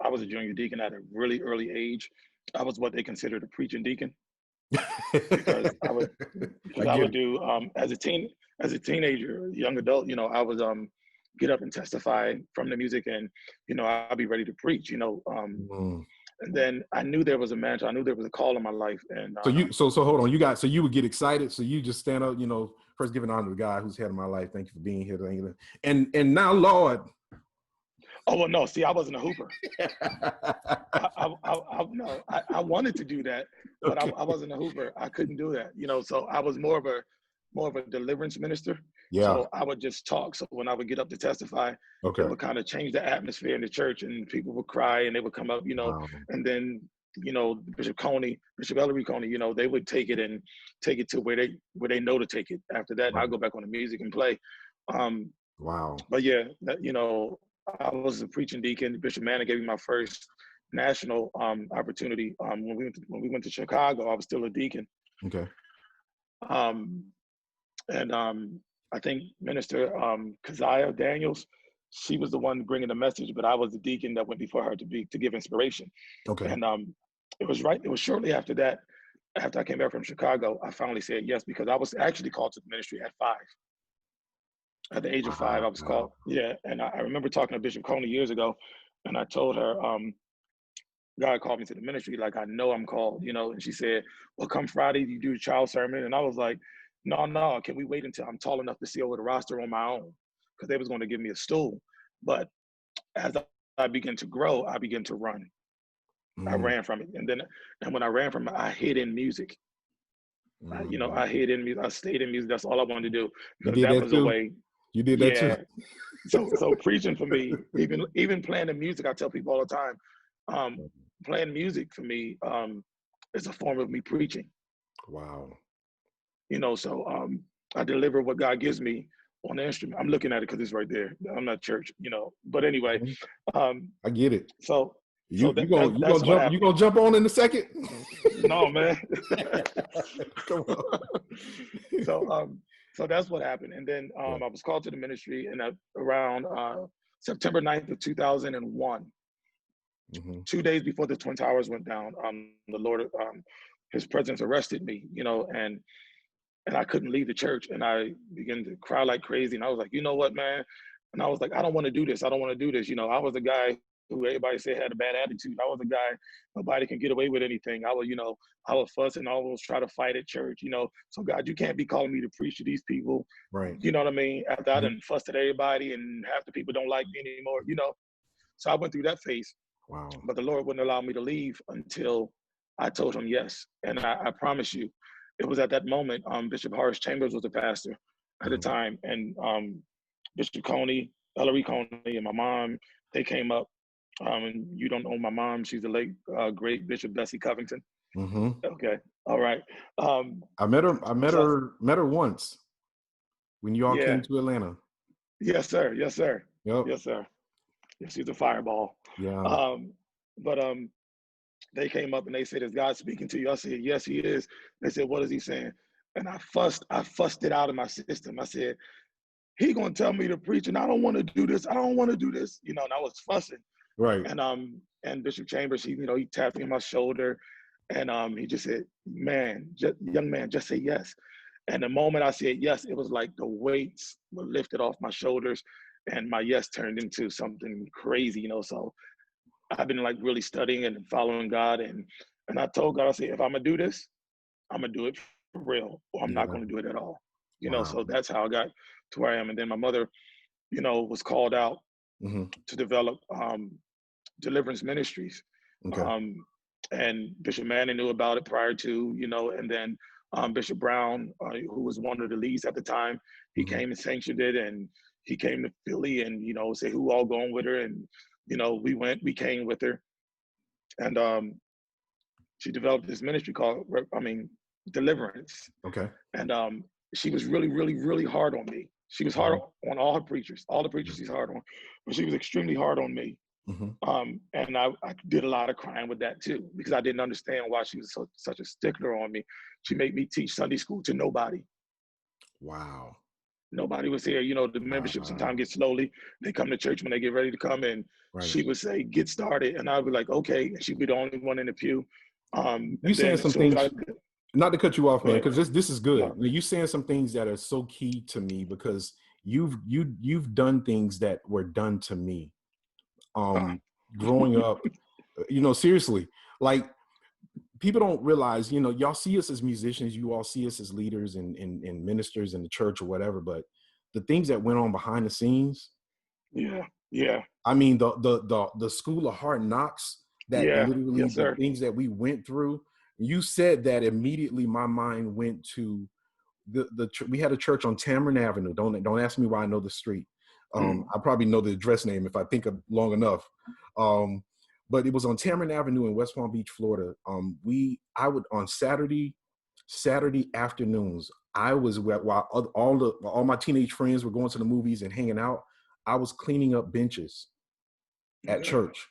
I was a junior deacon at a really early age. I was what they considered a preaching deacon, because I would I I get would it. do as a teenager, young adult, I was get up and testify from the music, and I'd be ready to preach, Mm. and then I knew there was a mantle, I knew there was a call in my life, and So hold on, you would get excited, so you just stand up, first giving honor to the guy who's head of my life. Thank you for being here. Thank you. And now, Lord. oh well, no, see, I wasn't a hooper. No, I wanted to do that, but Okay. I wasn't a hooper. I couldn't do that, so I was more of a deliverance minister. Yeah. So I would just talk. So when I would get up to testify, it Okay. would kind of change the atmosphere in the church, and people would cry and they would come up, Wow. and then, Bishop Ellery Coney, they would take it to where they know to take it. After that, and Right. I'll go back on the music and play. Wow. But yeah, I was a preaching deacon. Bishop Manning gave me my first national opportunity. When we went to Chicago, I was still a deacon. Okay. Um, and I think Minister Keziah Daniels, she was the one bringing the message, but I was the deacon that went before her to give inspiration. Okay. And it was shortly after that, after I came back from Chicago, I finally said yes, because I was actually called to the ministry at 5. At the age of 5, I was Wow. called. Yeah, and I remember talking to Bishop Coney years ago, and I told her, God called me to the ministry, like, I know I'm called, and she said, well, come Friday, you do a child sermon. And I was like, no, can we wait until I'm tall enough to see over the roster on my own? Because they was going to give me a stool. But as I began to grow, I began to run. I Mm. ran from it. And when I ran from it, I hid in music. Mm. I hid in music. I stayed in music. That's all I wanted to do, You because did that that was a too? way. You did that too? Yeah. So preaching for me, even playing the music, I tell people all the time, playing music for me is a form of me preaching. Wow. So I deliver what God gives me on the instrument. I'm looking at it because it's right there. I'm not church, But anyway, Mhm. um, I get it. so You that's what you happened. gonna jump on in a second? No, man. Come on. So that's what happened. And then Yeah. I was called to the ministry, and around September 9th of 2001. Mm-hmm. 2 days before the Twin Towers went down, the Lord, His presence arrested me, and I couldn't leave the church, and I began to cry like crazy. And I was like, you know what, man? And I was like, I don't want to do this. I don't want to do this. I was a guy who everybody said had a bad attitude. I was a guy, nobody can get away with anything. I would fuss and always try to fight at church, So God, you can't be calling me to preach to these people. Right. You know what I mean? After I Mhm. done fussed at everybody, and half the people don't like me anymore, So I went through that phase. Wow. but the Lord wouldn't allow me to leave until I told him yes. And I promise you, it was at that moment, Bishop Horace Chambers was the pastor at the Mm-hmm. time, and Bishop Coney, Ellery Coney, and my mom, they came up. And you don't know my mom; she's the late great Bishop Bessie Covington. Mm-hmm. Okay, all right. Um, I met her. I met so her. Met her once when you all yeah, came to Atlanta. yes, sir, yes, sir, Yep. yes, sir. Yeah, she's a fireball. Yeah. Um, but they came up and they said, "Is God speaking to you?" I said, "Yes, He is." They said, "What is He saying?" And I fussed it out of my system. I said, "He gonna tell me to preach, and I don't want to do this. I don't want to do this." You know, and I was fussing. Right. And Bishop Chambers, he tapped me on my shoulder, and he just said, "Man, young man, just say yes." And the moment I said yes, it was like the weights were lifted off my shoulders, and my yes turned into something crazy. So I've been like really studying and following God, and I told God, I said, if I'm gonna do this, I'm gonna do it for real, or I'm not Yeah. gonna do it at all. Wow. So that's how I got to where I am. And then my mother, was called out Mm-hmm. to develop deliverance ministries. Okay. Um, and Bishop Manning knew about it prior to, and then Bishop Brown, who was one of the leads at the time, he Mm-hmm. came and sanctioned it, and he came to Philly and, say who all going with her. And, we came with her. And she developed this ministry called, Deliverance. Okay. And she was really, really, really hard on me. She was hard Mm-hmm. on all her preachers, all the preachers she's hard on, but she was extremely hard on me. Mm-hmm. And I did a lot of crying with that too, because I didn't understand why she was such a stickler on me. She made me teach Sunday school to nobody. Wow. Nobody was here. The membership sometimes Wow. gets slowly. They come to church when they get ready to come, and Right. she would say, "Get started," and I'd be like, "Okay," and she'd be the only one in the pew. You And saying then as some soon as things, I not to cut you off, go man, ahead, because this is good. no, You saying some things that are so key to me because you've done things that were done to me. uh, Growing up, seriously, like people don't realize, y'all see us as musicians, you all see us as leaders and ministers in the church or whatever, but the things that went on behind the scenes, yeah, yeah, I mean, the school of hard knocks, that yeah, literally yes, the sir. things that we went through. You said that immediately my mind went to we had a church on Tamron Avenue. Don't ask me why I know the street. Mm, I probably know the address name if I think of long enough. But it was on Tamron Avenue in West Palm Beach, Florida. I would on Saturday afternoons. I was while all my teenage friends were going to the movies and hanging out. I was cleaning up benches at okay. church.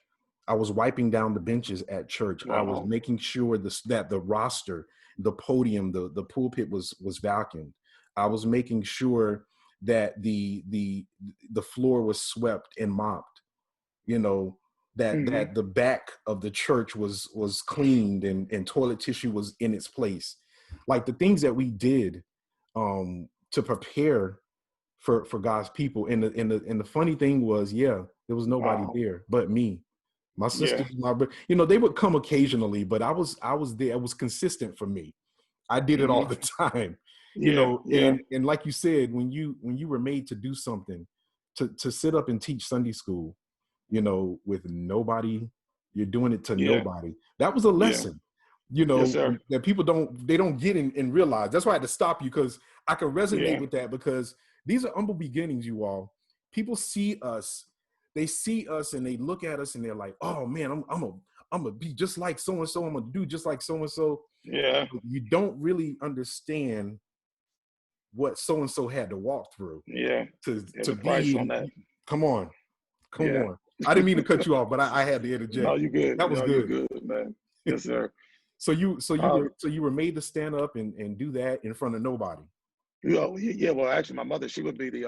I was wiping down the benches at church. I was Wow. making sure that the roster, the podium, the pulpit was vacuumed. I was making sure that the floor was swept and mopped. You know, Hmm. that the back of the church was cleaned and toilet tissue was in its place. Like the things that we did to prepare for God's people. And the funny thing was, yeah, there was nobody Wow. there but me. My Yeah. sisters, they would come occasionally, but I was there. It was consistent for me. I did it all Hmm. the time, Yeah. Yeah. and like you said, when you were made to do something, to sit up and teach Sunday school, with nobody, you're doing it to Yeah. nobody. That was a Yeah. lesson, Yes, sir. that people don't get and realize. That's why I had to stop you, because I could resonate Yeah. with that, because these are humble beginnings, you all. People see us, they see us and they look at us and they're like, oh man, I'm gonna be just like so and so. I'm gonna do just like so and so. Yeah. You don't really understand what so and so had to walk through Yeah. to There's to a price be. on that. Come on, come Yeah. on. I didn't mean to cut you off, but I had to No, interject. you good. That was No, you good. good, man. Yes, sir. Um, So you were made to stand up and do that in front of nobody. yeah, well, actually, my mother, she would be the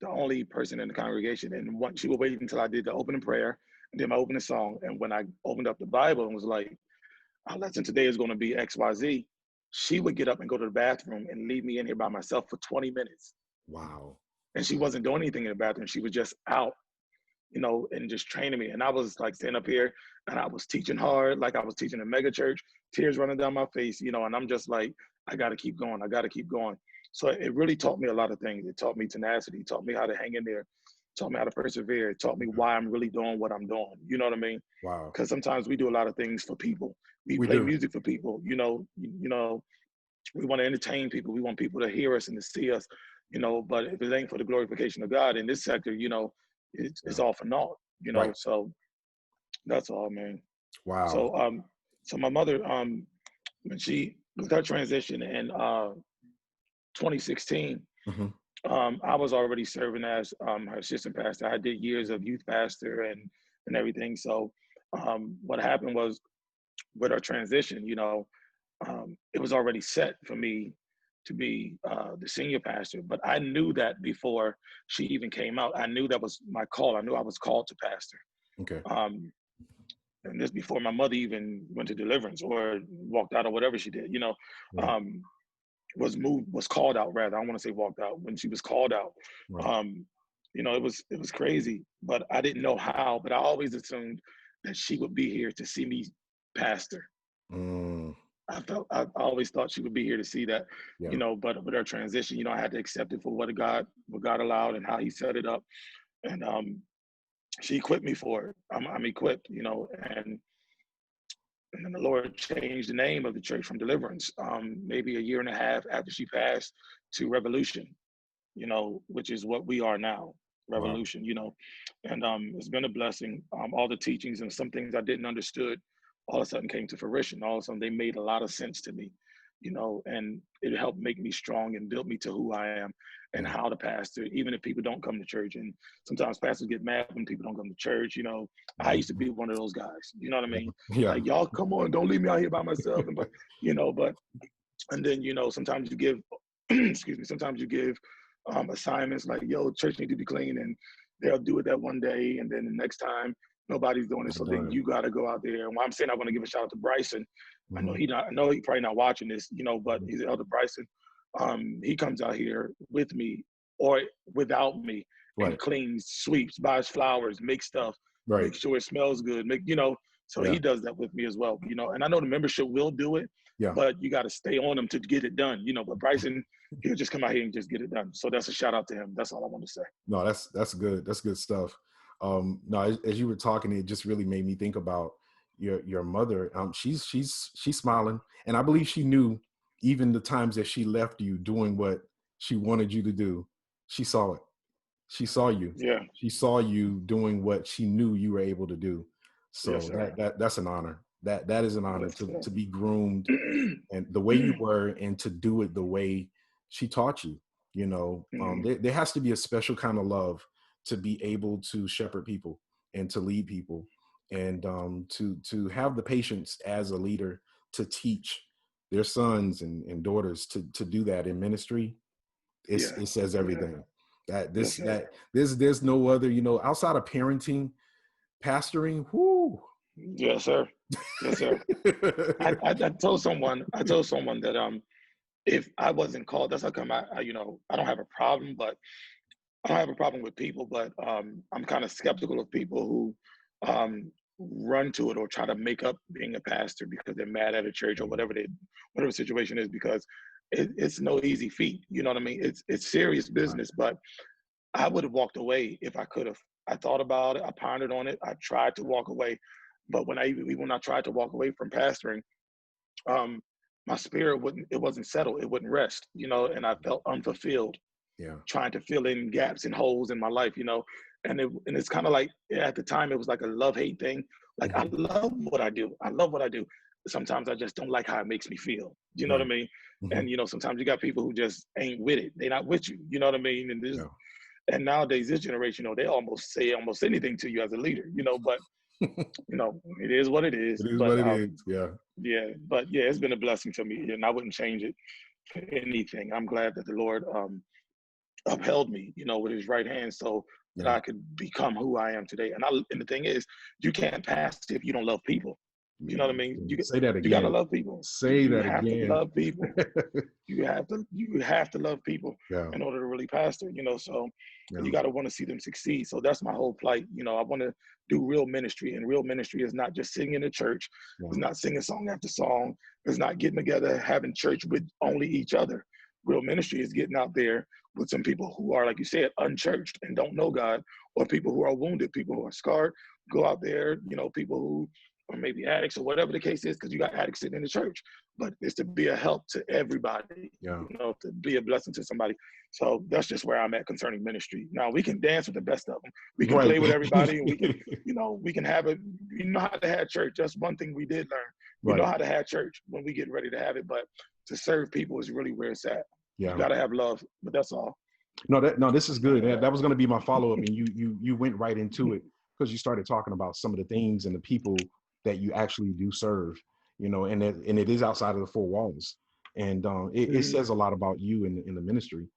only person in the congregation, and she would wait until I did the opening prayer and then my opening song. And when I opened up the Bible and was like, our lesson today is going to be XYZ, she would get up and go to the bathroom and leave me in here by myself for 20 minutes. Wow. And she wasn't doing anything in the bathroom. She was just out, and just training me. And I was like standing up here and I was teaching hard, like I was teaching a mega church, tears running down my face, and I'm just like, I got to keep going. I got to keep going. So it really taught me a lot of things. It taught me tenacity, it taught me how to hang in there. taught me how to persevere. It taught me why I'm really doing what I'm doing. You know what I mean? Wow. Because sometimes we do a lot of things for people. We We play do. music for people. We want to entertain people. We want people to hear us and to see us. But if it ain't for the glorification of God in this sector, it's Yeah. all for naught. Right. So that's all, man. Wow. So my mother, when she with her transition in 2016. Hmm. I was already serving as her assistant pastor. I did years of youth pastor and everything. So what happened was with our transition, it was already set for me to be the senior pastor. But I knew that before she even came out. I knew that was my call. I knew I was called to pastor. Okay. And this before my mother even went to deliverance or walked out or whatever she did. Right. Um, was called out rather. I don't want to say walked out. When she was called out, Right. um, it was crazy, but I didn't know how. But I always assumed that she would be here to see me pastor. Mm. I always thought she would be here to see that, Yeah. But with her transition, I had to accept it for what God allowed and how He set it up, and she equipped me for it. I'm equipped, and then the Lord changed the name of the church from Deliverance, maybe a year and a half after she passed, to Revolution, which is what we are now, Wow. Revolution, And it's been a blessing. All the teachings and some things I didn't understood all of a sudden came to fruition. All of a sudden they made a lot of sense to me, and it helped make me strong and built me to who I am and Yeah. how to pastor, even if people don't come to church. And sometimes pastors get mad when people don't come to church. I used to Mhm. be one of those guys. You know what I mean? Yeah. Like, y'all come on, don't leave me out here by myself. But and then sometimes you give, excuse me, sometimes you give assignments like, yo, church need to be clean, and they'll do it that one day, and then the next time nobody's doing it. So then Done. you got to go out there. And while I'm saying I want to give a shout out to Bryson, Hmm. I know he probably not watching this, but Hmm. he's Elder Bryson. He comes out here with me or without me and Right. cleans, sweeps, buys flowers, makes stuff, Right. makes sure it smells good, so Yeah. he does that with me as well, and I know the membership will do it, Yeah. but you got to stay on them to get it done, but Bryson, he'll just come out here and just get it done. So that's a shout out to him. That's all I want to say. No, that's good. That's good stuff. No, as you were talking, it just really made me think about your mother. She's smiling, and I believe she knew even the times that she left you doing what she wanted you to do. She saw it. She saw you. Yeah. She saw you doing what she knew you were able to do. Yes, So sir. that's an honor. That is an honor Yes, sir. to be groomed and the way you were, and to do it the way she taught you. There has to be a special kind of love to be able to shepherd people and to lead people, and to have the patience as a leader to teach their sons and daughters to do that in ministry. Yeah. It says Yeah. everything. That Yes, this sir. that there's no other, outside of parenting, pastoring. Whoo. Yes, sir. Yes, sir. I told someone that if I wasn't called, that's how come I don't have a problem, but I don't have a problem with people, but I'm kind of skeptical of people who run to it or try to make up being a pastor because they're mad at a church or whatever the situation is, because it's no easy feat. You know what I mean? It's serious business, but I would have walked away if I could have. I thought about it. I pondered on it. I tried to walk away, but when I tried to walk away from pastoring, um, my spirit wasn't settled. It wouldn't rest, and I felt unfulfilled, Yeah. trying to fill in gaps and holes in my life, and it's kind of like at the time it was like a love-hate thing. Like, I Mhm. love what I do. I love what I do. Sometimes I just don't like how it makes me feel. You know what I Right. mean? Hmm. And sometimes you got people who just ain't with it. They're not with you. You know what I mean? Yeah. And nowadays this generation, they almost say almost anything to you as a leader, but it is what it is. It is But what it is. Yeah. yeah, it's been a blessing to me, and I wouldn't change it for anything. I'm glad that the Lord upheld me, with His right hand, so that Yeah. I could become who I am today. And the thing is, you can't pass if you don't love people. You know what I mean? Say that You gotta again. love people. Say You that have to again. love people. You have to love people Yeah. in order to really pastor, so, and Yeah. you got to want to see them succeed. So that's my whole plight. I want to do real ministry, and real ministry is not just singing in a church. Yeah. It's not singing song after song. It's not getting together having church with only each other. real ministry is getting out there with some people who are, like you said, unchurched and don't know God, or people who are wounded, people who are scarred. Go out there, people who are maybe addicts or whatever the case is, because you got addicts sitting in the church. But it's to be a help to everybody, to be a blessing to somebody. So that's just where I'm at concerning ministry. Now, we can dance with the best of them. We can play with everybody, and we can, we can have it. We know how to have church. That's one thing we did learn. We know how to have church when we get ready to have it, but to serve people is really where it's at. You got to have love, but that's all. No, this is good. That was going to be my follow-up, and you went right into it, because you started talking about some of the things and the people that you actually do serve, and it is outside of the four walls. And it says a lot about you in the ministry,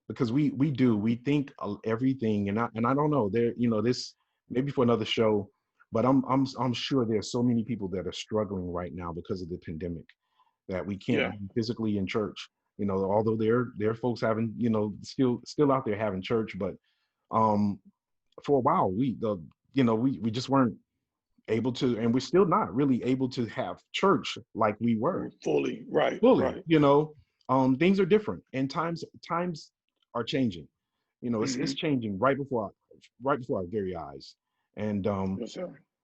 because we think everything, and I don't know, there, this maybe for another show, but I'm sure there's so many people that are struggling right now because of the pandemic, that we can't be physically in church. Although there are folks having, still out there having church, but for a while we just weren't able to, and we're still not really able to have church like we were fully. Things are different, and times are changing. It's changing right before our very eyes, and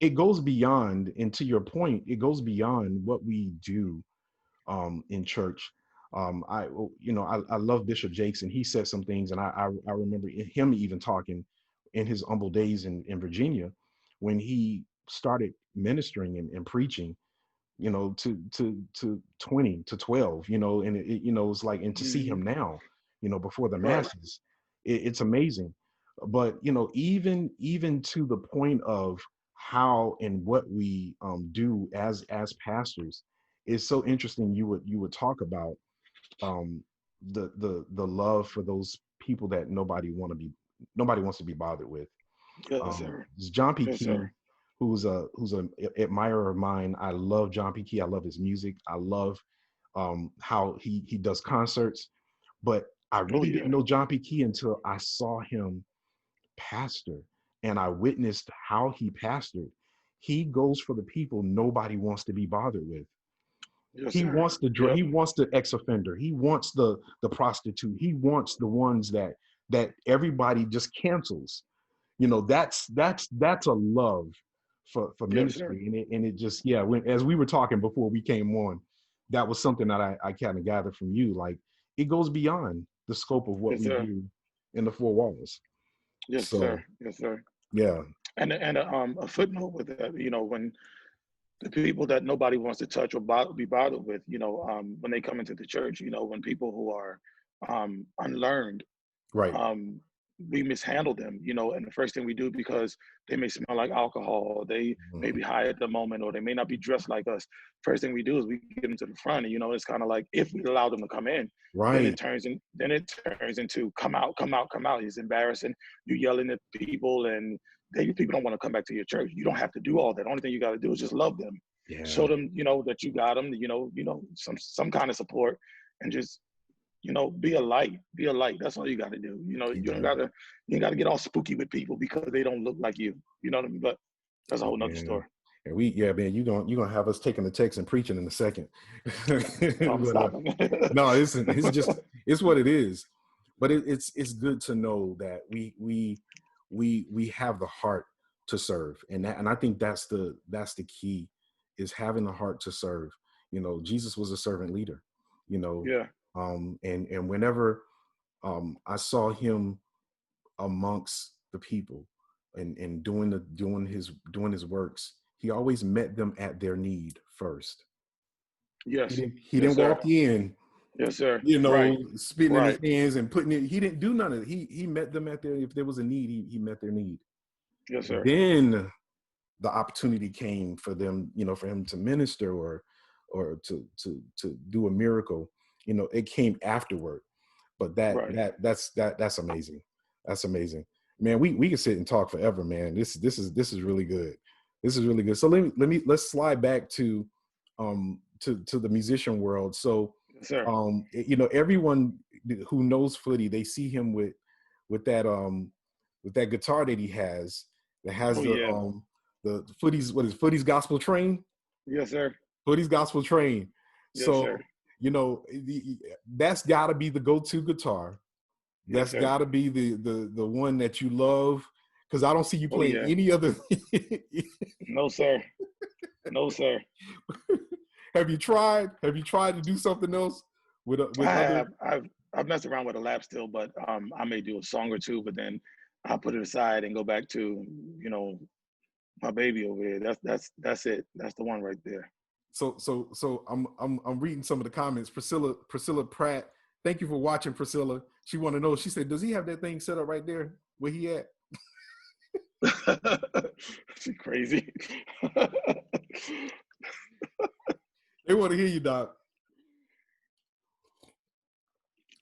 it goes beyond, and to your point, it goes beyond what we do in church. I love Bishop Jakes, and he said some things, and I remember him even talking in his humble days in Virginia, when he started ministering and preaching, to 20 to 12, and it's like, and to see him now, before the masses, it's amazing. But even to the point of how and what we do as pastors, is so interesting. You would talk about the love for those people that nobody wants to be bothered with. It's John P. Key, who's an admirer of mine. I love John P. Key. I love his music. I love how he does concerts. But I really didn't know John P. Key until I saw him pastor, and I witnessed how he pastored. He goes for the people nobody wants to be bothered with. He wants the ex-offender. He wants the prostitute. He wants the ones that everybody just cancels. That's a love for ministry. And it just, as we were talking before we came on, that was something that I kind of gathered from you. Like, it goes beyond the scope of what we do in the four walls. Yes, sir. Yeah. And a footnote with that, when the people that nobody wants to touch or be bothered with, when they come into the church, when people who are unlearned, we mishandle them, and the first thing we do, because they may smell like alcohol, they may be high at the moment, or they may not be dressed like us. First thing we do is we get them to the front, and it's kind of like, if we allow them to come in, then it turns into come out. It's embarrassing. You're yelling at people, and people don't want to come back to your church. You don't have to do all that. The only thing you got to do is just love them, show them, that you got them, some kind of support, and just, be a light. That's all you got to do. You ain't got to get all spooky with people because they don't look like you. You know what I mean? But that's a whole nother story. And man, you're gonna have us taking the text and preaching in a second. No, it's what it is. But it's good to know that we have the heart to serve, and I think that's the key, is having the heart to serve. Jesus was a servant leader. And whenever I saw him amongst the people and doing his works, he always met them at their need first. Yes. He didn't walk in. Yes, sir. Spitting in his hands and putting it. He didn't do none of it. He met them at their, if there was a need, he met their need. Yes, sir. Then the opportunity came for them, for him to minister or to do a miracle. It came afterward. But that's amazing. That's amazing, man. We can sit and talk forever, man. This is really good. This is really good. So let's slide back to the musician world. So, sir. Everyone who knows Footie, they see him with that guitar that he has, that has the Footie's, what is Footie's Gospel Train? Yes, sir. Footie's Gospel Train. Yes, So sir. You know, that's got to be the go-to guitar. That's Yes, got to be the one that you love, because I don't see you oh playing yeah. any other. No, sir. No, sir. Have you tried? Have you tried to do something else with I other? have. I've messed around with a lap still, but I may do a song or two, but then I'll put it aside and go back to, you know, my baby over here. That's it. That's the one right there. So I'm reading some of the comments. Priscilla Pratt. Thank you for watching, Priscilla. She want to know. She said, "Does he have that thing set up right there where he at?" She crazy. They want to hear you, Doc.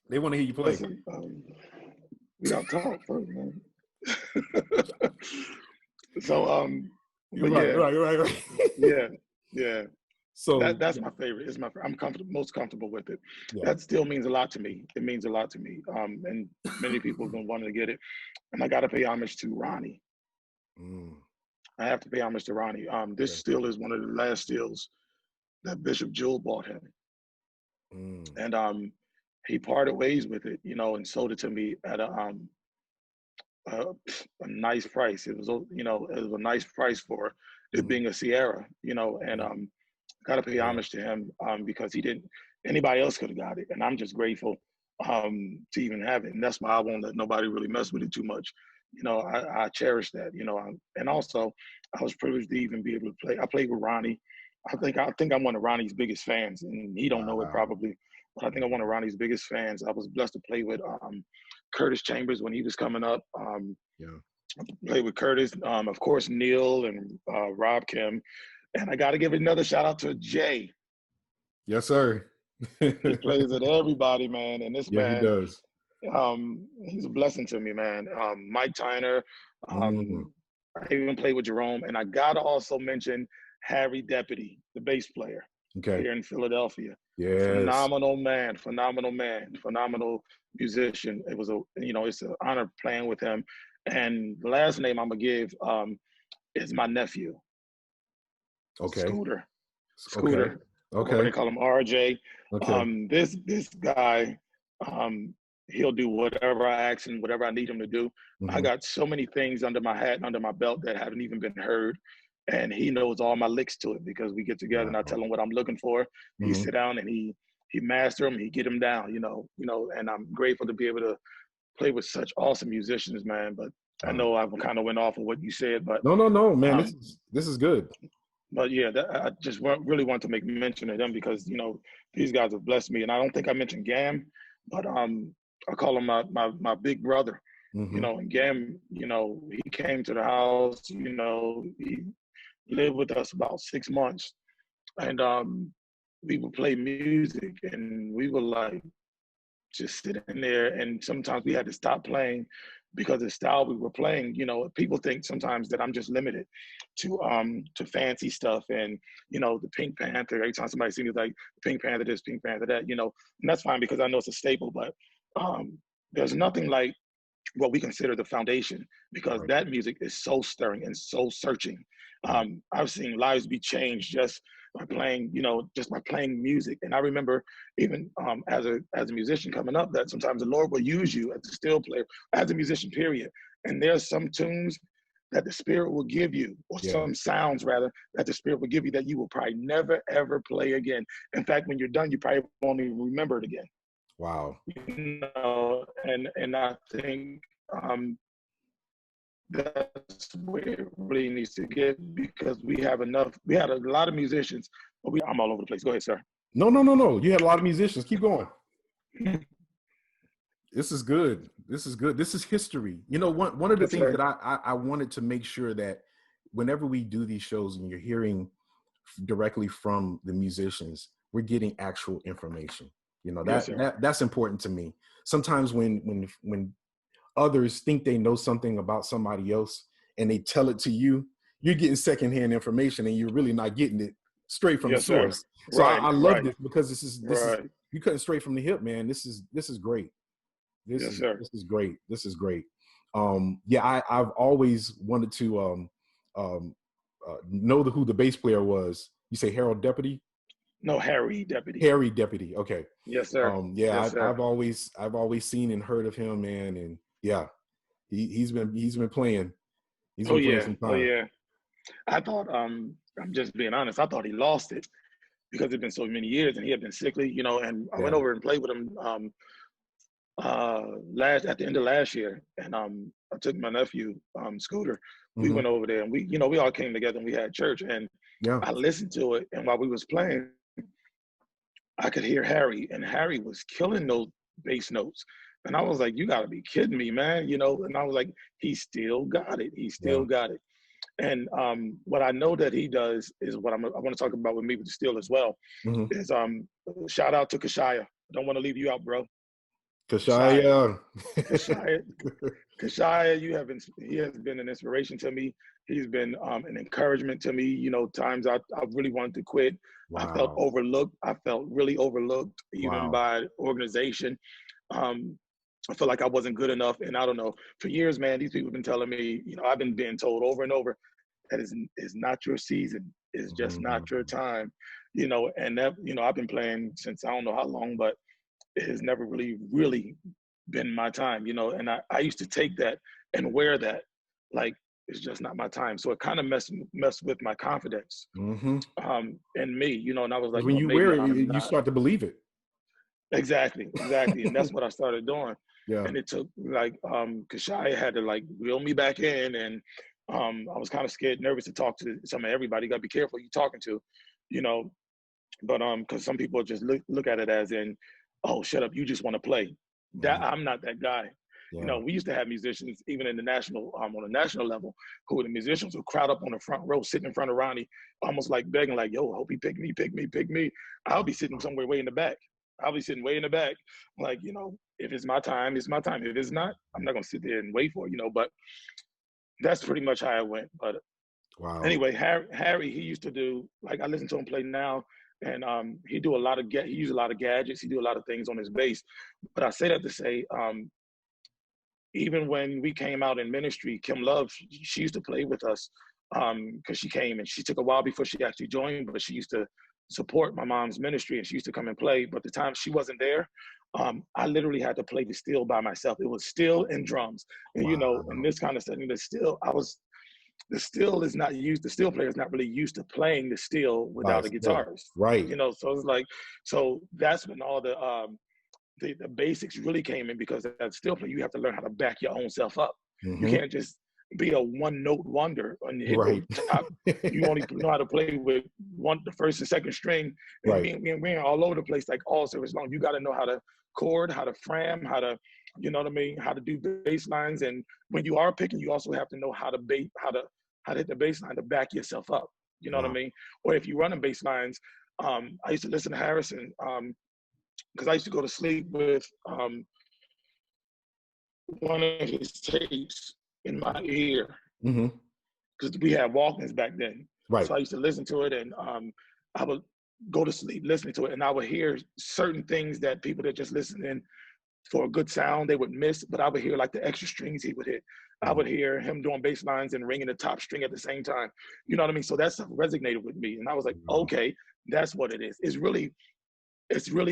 They want to hear you play. Listen, we gotta talk first, man. So but Right. yeah. So That's my favorite. It's I'm most comfortable with it. yeah. That still means a lot to me. It means a lot to me. And many people have been wanting to get it. And I gotta pay homage to Ronnie. I have to pay homage to Ronnie. This still is one of the last stills that Bishop Jewell bought him. And he parted ways with it, you know, and sold it to me at a nice price. It was, you know, it was a nice price for it being a Sierra, you know, and gotta pay homage to him because he didn't. Anybody else could have got it, and I'm just grateful to even have it. And that's why I won't let nobody really mess with it too much. You know, I cherish that. You know, and also I was privileged to even be able to play. I played with Ronnie. I think I'm one of Ronnie's biggest fans, and he don't know it probably, but I think I'm one of Ronnie's biggest fans. I was blessed to play with Curtis Chambers when he was coming up. Played with Curtis, of course, Neil and Rob Kim. And I got to give another shout out to Jay. Yes, sir. He plays with everybody, man. And this man, he does. He's a blessing to me, man. Mike Tyner. I even played with Jerome. And I got to also mention Harry Deputy, the bass player here in Philadelphia. Yes. Phenomenal man, phenomenal musician. It was it's an honor playing with him. And the last name I'm going to give is my nephew. Scooter. Okay. They call him RJ. Okay. This guy, he'll do whatever I ask him, whatever I need him to do. I got so many things under my hat and under my belt that haven't even been heard. And he knows all my licks to it because we get together and I tell him what I'm looking for. He sit down and he master them, he get them down, you know, and I'm grateful to be able to play with such awesome musicians, man. But I know I kind of went off of what you said, but no, man, this is good. But yeah, I just really want to make mention of them because, you know, these guys have blessed me. And I don't think I mentioned Gam, but I call him my big brother, you know, and Gam, you know, he came to the house, you know, he lived with us about 6 months. And we would play music and we would like just sit in there. And sometimes we had to stop playing because the style we were playing, you know, people think sometimes that I'm just limited to fancy stuff and, you know, the Pink Panther. Every time somebody sees me, like Pink Panther this, Pink Panther that, you know, and that's fine because I know it's a staple, but there's nothing like what we consider the foundation because that music is so stirring and so searching. I've seen lives be changed just by playing, you know, just by playing music. And I remember even as a musician coming up that sometimes the Lord will use you as a steel player, as a musician, period. And there's some tunes that the Spirit will give you, or some sounds rather, that the Spirit will give you that you will probably never, ever play again. In fact, when you're done, you probably won't even remember it again. Wow. You know, and I think that's where it really needs to get because we had a lot of musicians, but I'm all over the place. Go ahead, sir. No. You had a lot of musicians. Keep going. This is good. This is history. You know, one of the things that I wanted to make sure that whenever we do these shows and you're hearing directly from the musicians, we're getting actual information. You know, that's important to me. Sometimes when others think they know something about somebody else and they tell it to you, you're getting secondhand information and you're really not getting it straight from the source. So I love this because this is you cutting straight from the hip, man. This is great. This is great. This is great. I've always wanted to know who the bass player was. You say Harold Deputy? No, Harry Deputy. Harry Deputy. Okay. Yes, sir. Yeah, Yes, sir. I've always seen and heard of him, man, and yeah, he's been playing. He's Oh been playing yeah. some Oh time. yeah. I thought I'm just being honest. I thought he lost it because it's been so many years and he had been sickly, you know. And I went Yeah. over and played with him last at the end of last year, and I took my nephew Scooter. We Hmm. went over there and we all came together and we had church and Yeah. I listened to it. And while we was playing, I could hear Harry, and Harry was killing those bass notes. And I was like, you got to be kidding me, man. You know, and I was like, he still got it. He Yeah. still got it. And what I know that he does is what I want to talk about with me with the steel as well Hmm. is shout out to Kashaya. I don't want to leave you out, bro. Kashaya. Kashaya. Kashaya. Kashaya, he has been an inspiration to me. He's been an encouragement to me. You know, times I really wanted to quit. I felt Wow. overlooked. I felt really overlooked, even Wow. by organization. I felt like I wasn't good enough. And I don't know, for years, man, these people have been telling me, you know, I've been being told over and over that is not your season. It's just not your Mhm. time. You know, and that, you know, I've been playing since I don't know how long, but it has never really been my time, you know. And I used to take that and wear that like it's just not my time. So it kind of messed with my confidence Mhm. in me, you know. And I was 'Cause like, when well, you maybe wear it, I'm you not. start to believe it. Exactly. And that's what I started doing. Yeah. And it took like Kashaya had to like reel me back in, and I was kind of scared, nervous to talk to some of everybody. You gotta be careful who you're talking to, you know. But because some people just look at it as in, oh, shut up, you just want to play. That Mhm. I'm not that guy. You know, Yeah. we used to have musicians even in the national on the national level who the musicians would crowd up on the front row, sitting in front of Ronnie, almost like begging, like, yo, hope he pick me, pick me, pick me. I'll be sitting Wow. somewhere way in the back. I'll be sitting way in the back, like, you know, if it's my time, it's my time. If it's not, I'm not gonna sit there and wait for it, you know. But that's pretty much how it went. But Wow. anyway, Harry, he used to do like I listen to him play now, and he do a lot of he use a lot of gadgets. He do a lot of things on his bass. But I say that to say, even when we came out in ministry, Kim Love, she used to play with us because she came and she took a while before she actually joined, but she used to support my mom's ministry and she used to come and play. But the time she wasn't there, I literally had to play the steel by myself. It was steel and drums, and you know, in Wow. this kind of setting, the steel is not used, the steel player is not really used to playing the steel By without a itself. guitarist, Right. you know. So it's like, so that's when all the basics really came in, because as steel player you have to learn how to back your own self up. You Mhm. can't just be a one note wonder and hit the Right. top. You only know how to play with the first and second string, and Right. being all over the place like all service long. You got to know how to chord, how to fram, how to, you know what I mean, how to do bass lines. And when you are picking, you also have to know how to hit the bass line to back yourself up. You know what I Wow. mean? Or if you run in bass lines, I used to listen to Harrison because I used to go to sleep with one of his tapes in my ear Mhm. because we had Walkmans back then. Right. So I used to listen to it, and I would go to sleep listening to it, and I would hear certain things that people that just listening for a good sound they would miss, but I would hear like the extra strings he would hit. I Mhm. would hear him doing bass lines and ringing the top string at the same time. You know what I mean? So that stuff resonated with me, and I was like, Wow. okay, that's what it is. It's really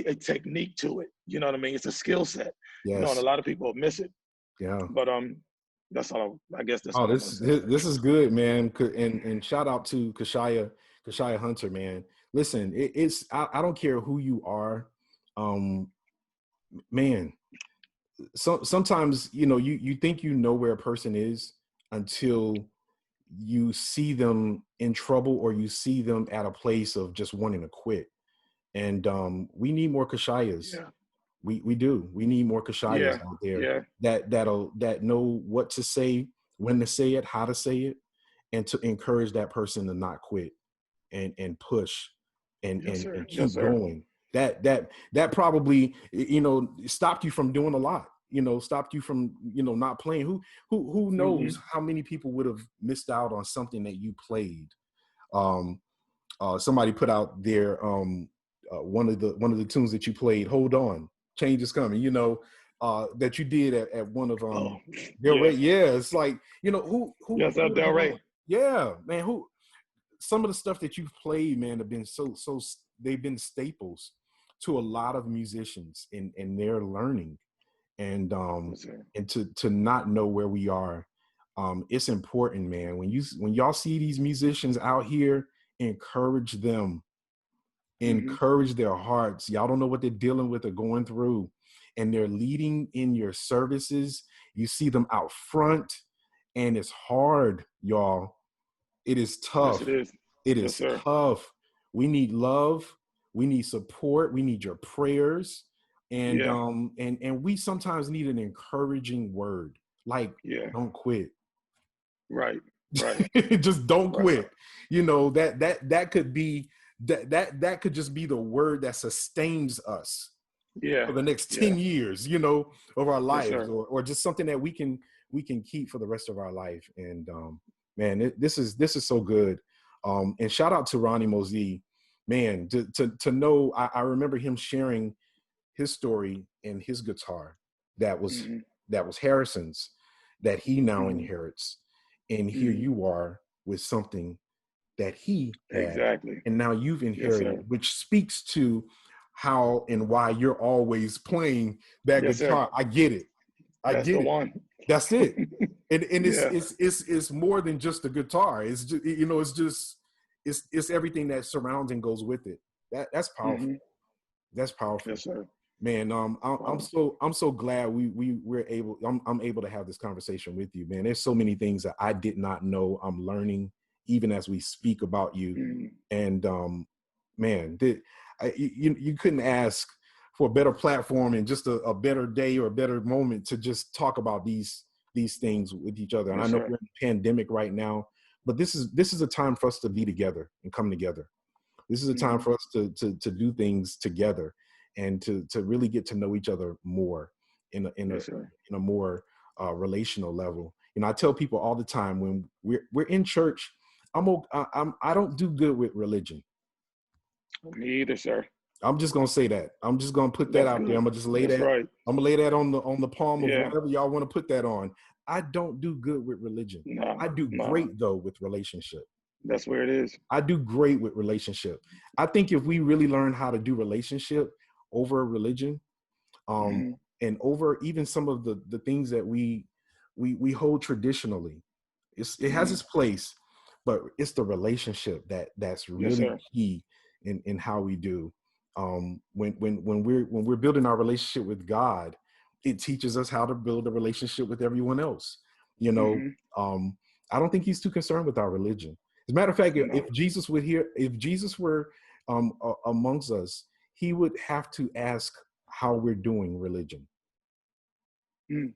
a technique to it. You know what I mean? It's a skill set. You know, and a Yes. lot of people miss it. Yeah. But that's all. I guess that's Oh, all I want this to say. this is good, man. And shout out to Kashaya Hunter, man. Listen, it's I don't care who you are, um, man. Sometimes you think you know where a person is until you see them in trouble or you see them at a place of just wanting to quit. And we need more Kashayas. Yeah, We do. We need more Kashayas yeah, out there yeah. that know what to say, when to say it, how to say it, and to encourage that person to not quit and push Yes, sir. and Yes, keep sir. going. That probably stopped you from doing a lot. Stopped you from not playing. Who knows Hmm. how many people would have missed out on something that you played. Um, Somebody put out their one of the tunes that you played. Hold on, change is coming. That you did at one of Oh, their yeah. rate. Yeah, it's like Yes, who would have Del known? Rey. Yeah, man. Who Some of the stuff that you've played, man, have been so they've been staples to a lot of musicians in their learning, and Yes, sir. and to not know where we are. It's important, man. When y'all see these musicians out here, encourage them, Mm-hmm. encourage their hearts. Y'all don't know what they're dealing with or going through, and they're leading in your services. You see them out front, and it's hard, y'all. It is Yes, tough. it is. It Yes, is sir. tough. We need love. We need support. We need your prayers. And Yeah. and we sometimes need an encouraging word. Like, Yeah. don't quit. Right. Right. Just don't Right. quit. You know, that could be that could just be the word that sustains us Yeah. for the next Yeah. 10 years, you know, of our Yes, lives, sir. or just something that we can keep for the rest of our life. And man, this is so good. And shout out to Ronnie Mosey, man, to know, I remember him sharing his story and his guitar that was Mm-hmm. Harrison's, that he now Mm-hmm. inherits. And here Mm-hmm. you are with something that he had, Exactly. and now you've Yes, inherited, sir. which speaks to how and why you're always playing that Yes, sir. guitar. I get it. I That's get the it. one. That's it. And Yeah. it's more than just the guitar. It's just, you know, it's everything that surrounds and goes with it. That's powerful. Mm-hmm. That's powerful. Yes, sir. Man, Wow. I'm so glad we're able, I'm able to have this conversation with you, man. There's so many things that I did not know. I'm learning even as we speak about you. Mm-hmm. And man, you couldn't ask for a better platform and just a better day or a better moment to just talk about these things with each other. And I Yes, know sir. we're in a pandemic right now, but this is a time for us to be together and come together. This is a time Mm-hmm. for us to do things together and to really get to know each other more in Yes, sir. a more relational level. You know, I tell people all the time when we're in church, I don't do good with religion. Me either, sir. I'm just gonna say that. I'm just gonna put that That's out there. good. I'm gonna just lay That's that. right. I'm gonna lay that on the palm of Yeah. whatever y'all want to put that on. I don't do good with religion. No. I do No. great though with relationship. That's where it is. I do great with relationship. I think if we really learn how to do relationship over religion, um, Mm-hmm. and over even some of the things that we hold traditionally, it has Mm-hmm. its place, but it's the relationship that's Yes, really sir. key in how we do. When we're building our relationship with God, it teaches us how to build a relationship with everyone else. You know, Mm-hmm. I don't think he's too concerned with our religion. As a matter of fact, No. if Jesus were amongst us, he would have to ask how we're doing religion. Mm.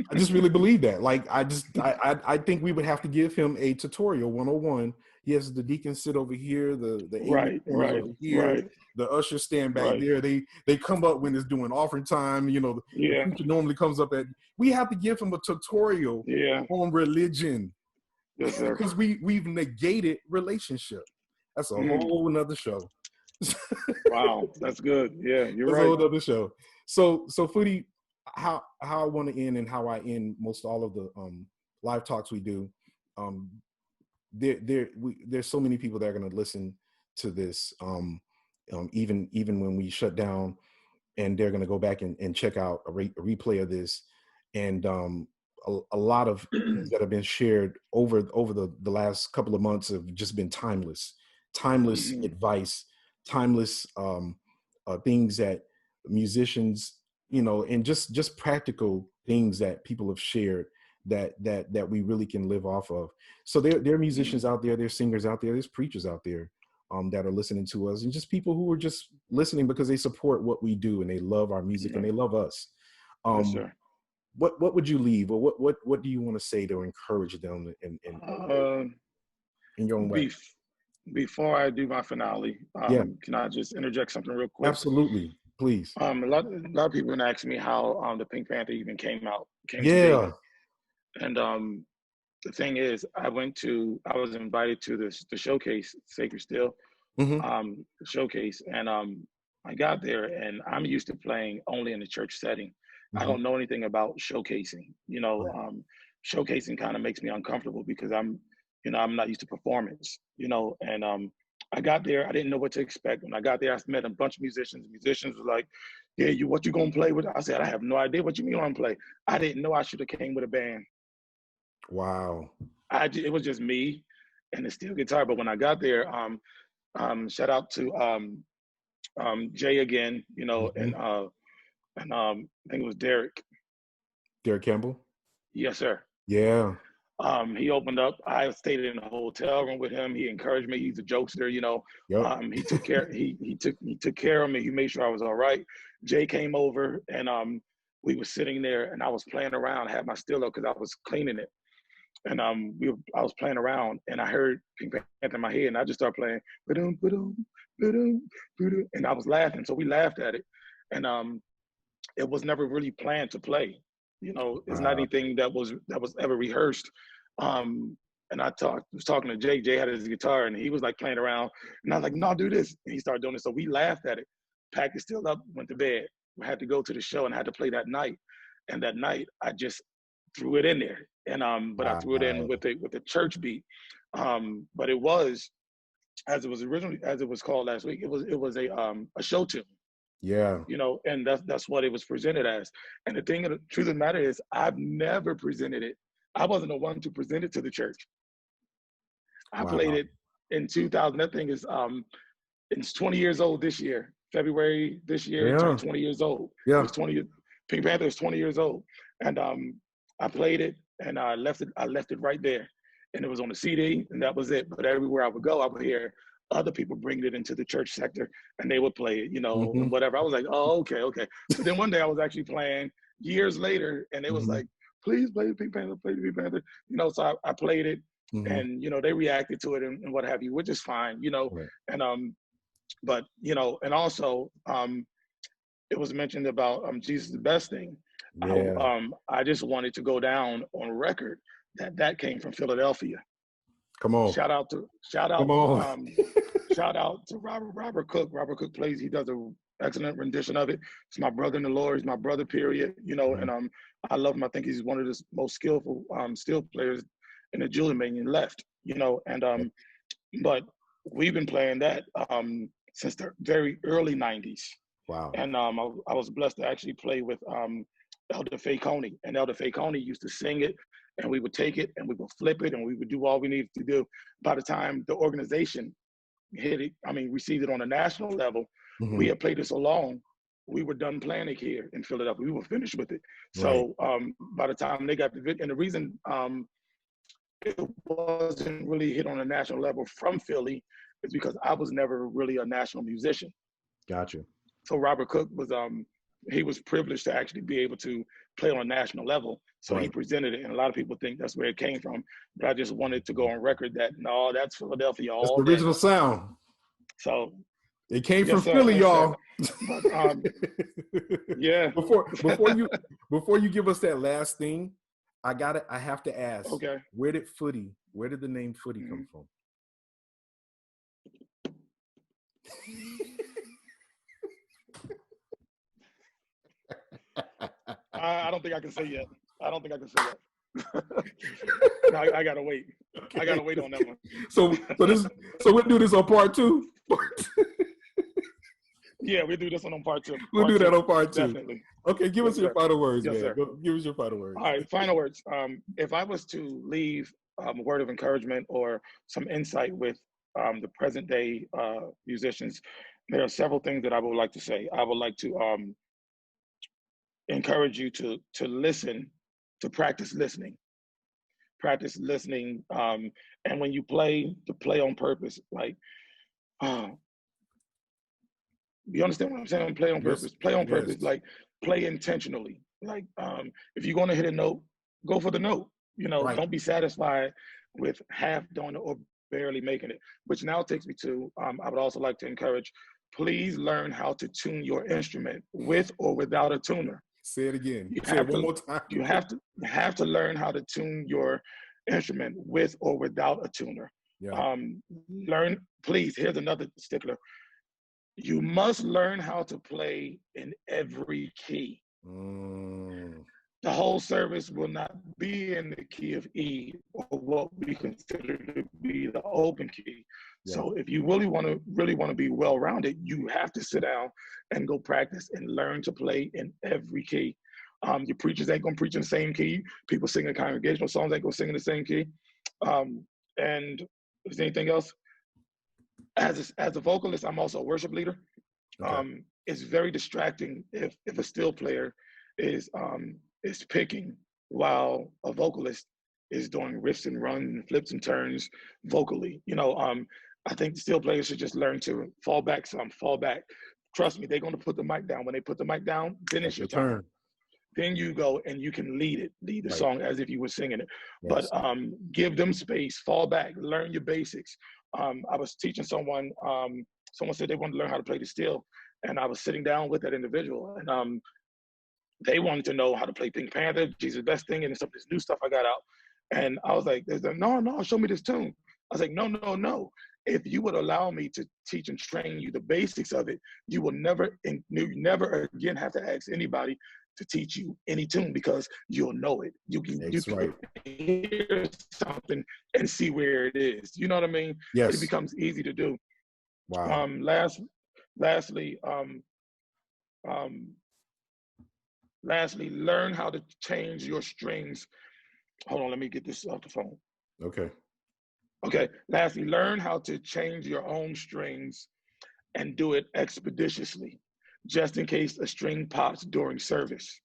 I just really believe that. Like, I think we would have to give him a tutorial 101. Yes, the deacons sit over here, the amen Right. corners Right. over here, Right. the ushers stand back Right. there. They come up when it's doing offering time. You know, the Yeah. preacher normally comes up at. We have to give him a tutorial Yeah. on religion Yes, sir. because we've negated relationship. That's a Mm. whole nother show. Wow. That's good. Yeah. You're That's a right. whole other show. So Footie, how I want to end and how I end most all of the live talks we do. Um, there's so many people that are going to listen to this. Even when we shut down, and they're going to go back and check out a replay of this, and a lot of things that have been shared over the last couple of months have just been timeless Mm-hmm. advice, timeless things that musicians, you know, and just practical things that people have shared that we really can live off of. So there are musicians out there, there's singers out there, there's preachers out there that are listening to us, and just people who are just listening because they support what we do and they love our music and Yeah. they love us. Yes, Um, sir. what would you leave, or what do you want to say to encourage them Uh, in your own way? bef- Before I do my finale, Yeah, can I just interject something real quick? absolutely, please. A lot of people been asking me how the Pink Panther even came to be, Yeah. and the thing is, I was invited to the showcase, Sacred Steel, Hmm. showcase, and I got there, and I'm used to playing only in the church setting. I Hmm. don't know anything about showcasing. Right. Showcasing kind of makes me uncomfortable because I'm not used to performance. And I got there, I didn't know what to expect. When I got there, I met a bunch of musicians. Musicians were like, yeah, what you gonna play with? I said, I have no idea what you mean I'm play. I didn't know I should have came with a band. Wow. It was just me and the steel guitar. But when I got there, shout out to Jay again, you know, and I think it was Derek. Derek Campbell? Yes, sir. Yeah. He opened up. I stayed in a hotel room with him. He encouraged me. He's a jokester, you know. Yep. He took care. He took care of me. He made sure I was all right. Jay came over and we were sitting there and I was playing around. I had my stilo because I was cleaning it, and I was playing around and I heard Pink Panther in my head and I just started playing, ba-dum, ba-dum, ba-dum, ba-dum, and I was laughing. So we laughed at it, and it was never really planned to play. You know, it's not anything that was ever rehearsed. And I was talking to Jay. Jay had his guitar and he was like playing around, and I was like, "No, do this." And he started doing it. So we laughed at it. Packed it still up, went to bed. I had to go to the show and I had to play that night. And that night, I just threw it in there. And but I threw it in with a church beat. But it was, as it was called last week, it was a show tune. Yeah. You know, and that's what it was presented as. And the truth of the matter is, I've never presented it. I wasn't the one to present it to the church. I played it in 2000. That thing is it's 20 years old this year. February this year, it turned 20 years old. Yeah. It was 20. Pink Panther is 20 years old, and I played it and I left it right there, and it was on the CD, and that was it. But everywhere I would go, I would hear other people bring it into the church sector and they would play it, you know, and whatever. I was like, oh, okay. So then one day I was actually playing years later and it was like, please play the Pink Panther, play the Pink Panther. You know, so I played it and, you know, they reacted to it and what have you, which is fine, you know, and, but, you know, and also it was mentioned about Jesus the best thing. I just wanted to go down on record that came from Philadelphia. Come on. Shout out to Robert Cook. Robert Cook he does an excellent rendition of it. He's my brother in the Lord. He's my brother, period. You know, and I love him. I think he's one of the most skillful steel players in the Julian Mania left. You know, and but we've been playing that since the very early '90s. Wow. And I was blessed to actually play with Elder Coney, and Elder Coney used to sing it. And we would take it and we would flip it and we would do all we needed to do. By the time the organization received it on a national level, we had played it so long, we were done playing it here in Philadelphia. We were finished with it. So by the time they got and the reason it wasn't really hit on a national level from Philly is because I was never really a national musician. Gotcha. So Robert Cook was he was privileged to actually be able to play on a national level. So he presented it, and a lot of people think that's where it came from. But I just wanted to go on record that, no, that's Philadelphia all That's the original sound. So it came from Philly, y'all. But, yeah. Before you give us that last thing, I have to ask, okay, where did the name Footie come from? I don't think I can say yet. No, I gotta wait. Okay. I gotta wait on that one. So we'll do this on part 2. Yeah, we'll do this one on part 2. We'll do that on part 2. Definitely. Okay, give us your final words, yes, man. Give us your final words. All right, final words. If I was to leave a word of encouragement or some insight with the present day musicians, there are several things that I would like to say. I would like to encourage you to listen, to practice listening. And when you play, to play on purpose. Like, you understand what I'm saying? Play on purpose. Play on purpose. Like, play intentionally. Like, if you're going to hit a note, go for the note. You know, don't be satisfied with half doing it or barely making it. Which now takes me to, I would also like to encourage, please learn how to tune your instrument with or without a tuner. Say it again. Say it one more time. You have to learn how to tune your instrument with or without a tuner. Yeah. Please, here's another stickler. You must learn how to play in every key. the whole service will not be in the key of E, or what we consider to be the open key. Yeah. So if you really want to be well-rounded, you have to sit down and go practice and learn to play in every key. Your preachers ain't gonna preach in the same key. People singing congregational songs ain't gonna sing in the same key. And is there anything else? As a vocalist, I'm also a worship leader. Okay. It's very distracting if a steel player is picking while a vocalist is doing riffs and runs and flips and turns vocally. I think the steel players should just learn to fall back some, fall back. Trust me, they're going to put the mic down. When they put the mic down, then it's your turn. Then you go and you can lead the Right. song as if you were singing it. Yes. But give them space, fall back, learn your basics. I was teaching someone, someone said they wanted to learn how to play the steel, and I was sitting down with that individual, and they wanted to know how to play Pink Panther, Jesus Best Thing, and some of this new stuff I got out. And I was like, no, show me this tune. I was like, no. If you would allow me to teach and train you the basics of it, you will never again have to ask anybody to teach you any tune, because you'll know it. You can hear something and see where it is. You know what I mean? Yes. It becomes easy to do. Wow. Lastly, learn how to change your strings. Hold on, let me get this off the phone. Okay. Lastly, learn how to change your own strings and do it expeditiously, just in case a string pops during service.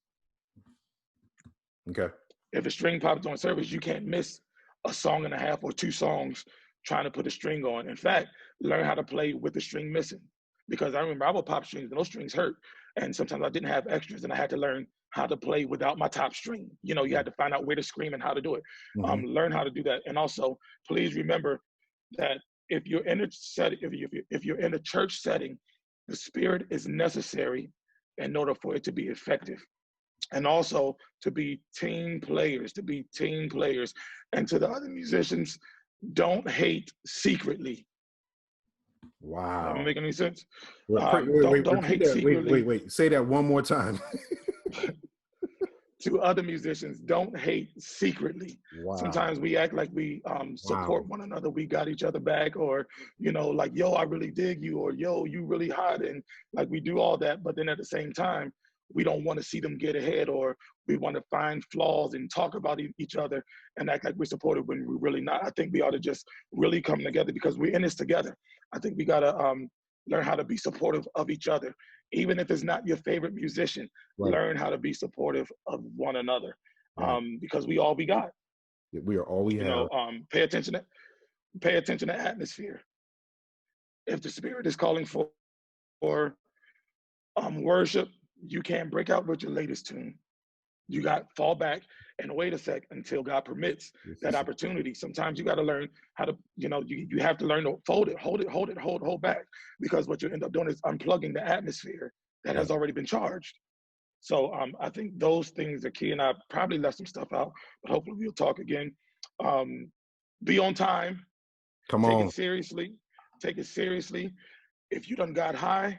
Okay. If a string pops during service, you can't miss a song and a half or 2 songs trying to put a string on. In fact, learn how to play with the string missing. Because I remember I would pop strings and those strings hurt. And sometimes I didn't have extras and I had to learn how to play without my top string. You had to find out where to scream and how to do it. Mm-hmm. Learn how to do that. And also, please remember that if you're in a church setting, the Spirit is necessary in order for it to be effective. And also to be team players. And to the other musicians, don't hate secretly. Wow. Does that make any sense? Don't hate secretly. Wait. Say that one more time. To other musicians, don't hate secretly. Wow. Sometimes we act like we support one another. We got each other back, or, like, yo, I really dig you, or yo, you really hot. And like we do all that. But then at the same time, we don't want to see them get ahead, or we want to find flaws and talk about each other and act like we're supportive when we're really not. I think we ought to just really come together, because we're in this together. I think we got to learn how to be supportive of each other. Even if it's not your favorite musician, right. Learn how to be supportive of one another, right. Because we all we got. We are all we have. Pay attention to atmosphere. If the Spirit is calling for worship, you can't break out with your latest tune. You got to fall back and wait a sec until God permits that opportunity. Sometimes you got to learn how to, you have to learn to hold back, because what you end up doing is unplugging the atmosphere that has already been charged. So I think those things are key, and I probably left some stuff out, but hopefully we'll talk again. Be on time. Take it seriously. If you done got high,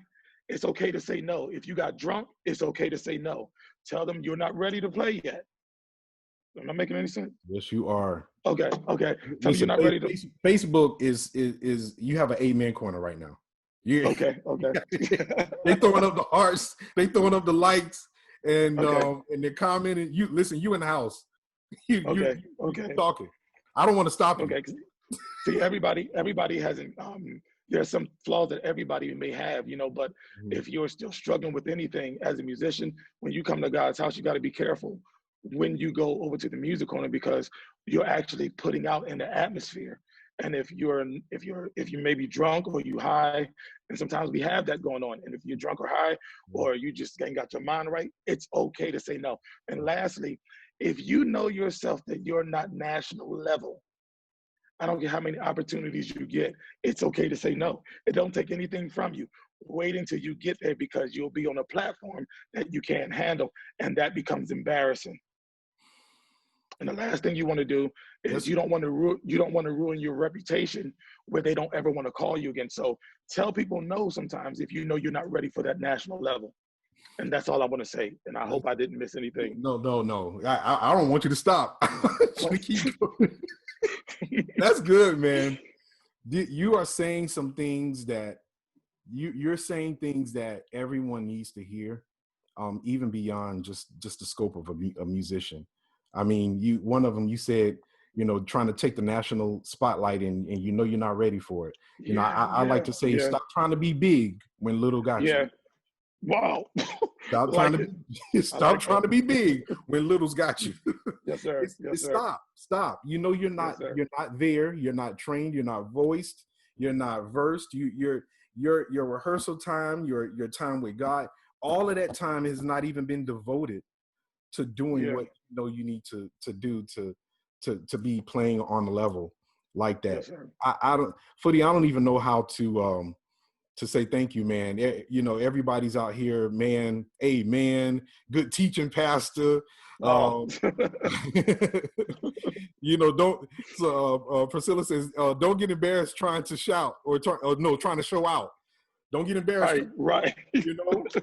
it's okay to say no. If you got drunk, it's okay to say no. Tell them you're not ready to play yet. Am I making any sense? Yes, you are. Okay. Tell them you're not ready to. Facebook is you have an amen corner right now. Okay. They throwing up the hearts, they throwing up the likes, and they're commenting. You listen, you in the house. You talking. I don't want to stop you. Okay. See, everybody hasn't. There's some flaws that everybody may have, but if you're still struggling with anything as a musician, when you come to God's house, you got to be careful when you go over to the music corner, because you're actually putting out in the atmosphere. And if you may be drunk or you high, and sometimes we have that going on. And if you're drunk or high, or you just ain't got your mind right, it's okay to say no. And lastly, if you know yourself that you're not national level, I don't care how many opportunities you get, it's okay to say no. It don't take anything from you. Wait until you get there, because you'll be on a platform that you can't handle, and that becomes embarrassing. And the last thing you want to do is you don't want to ruin your reputation where they don't ever want to call you again. So tell people no sometimes if you know you're not ready for that national level. And that's all I want to say. And I hope I didn't miss anything. No. I don't want you to stop. Keep going. That's good, man. You are saying some things that you're saying things that everyone needs to hear, even beyond just the scope of a musician. I mean, one of them, you said, trying to take the national spotlight and you're not ready for it. I like to say, stop trying to be big when little got you. Wow. Stop trying to be big when little's got you. Yes, sir. Yes, sir. Stop. You're not there. You're not trained. You're not voiced. You're not versed. Your rehearsal time, your time with God, all of that time has not even been devoted to doing what you need to do to be playing on the level like that. Yes, I don't, Footie, I don't even know how to say thank you, man. Everybody's out here, man. Hey, man, good teaching, pastor. Priscilla says, don't get embarrassed trying to shout trying to show out. Don't get embarrassed. Right.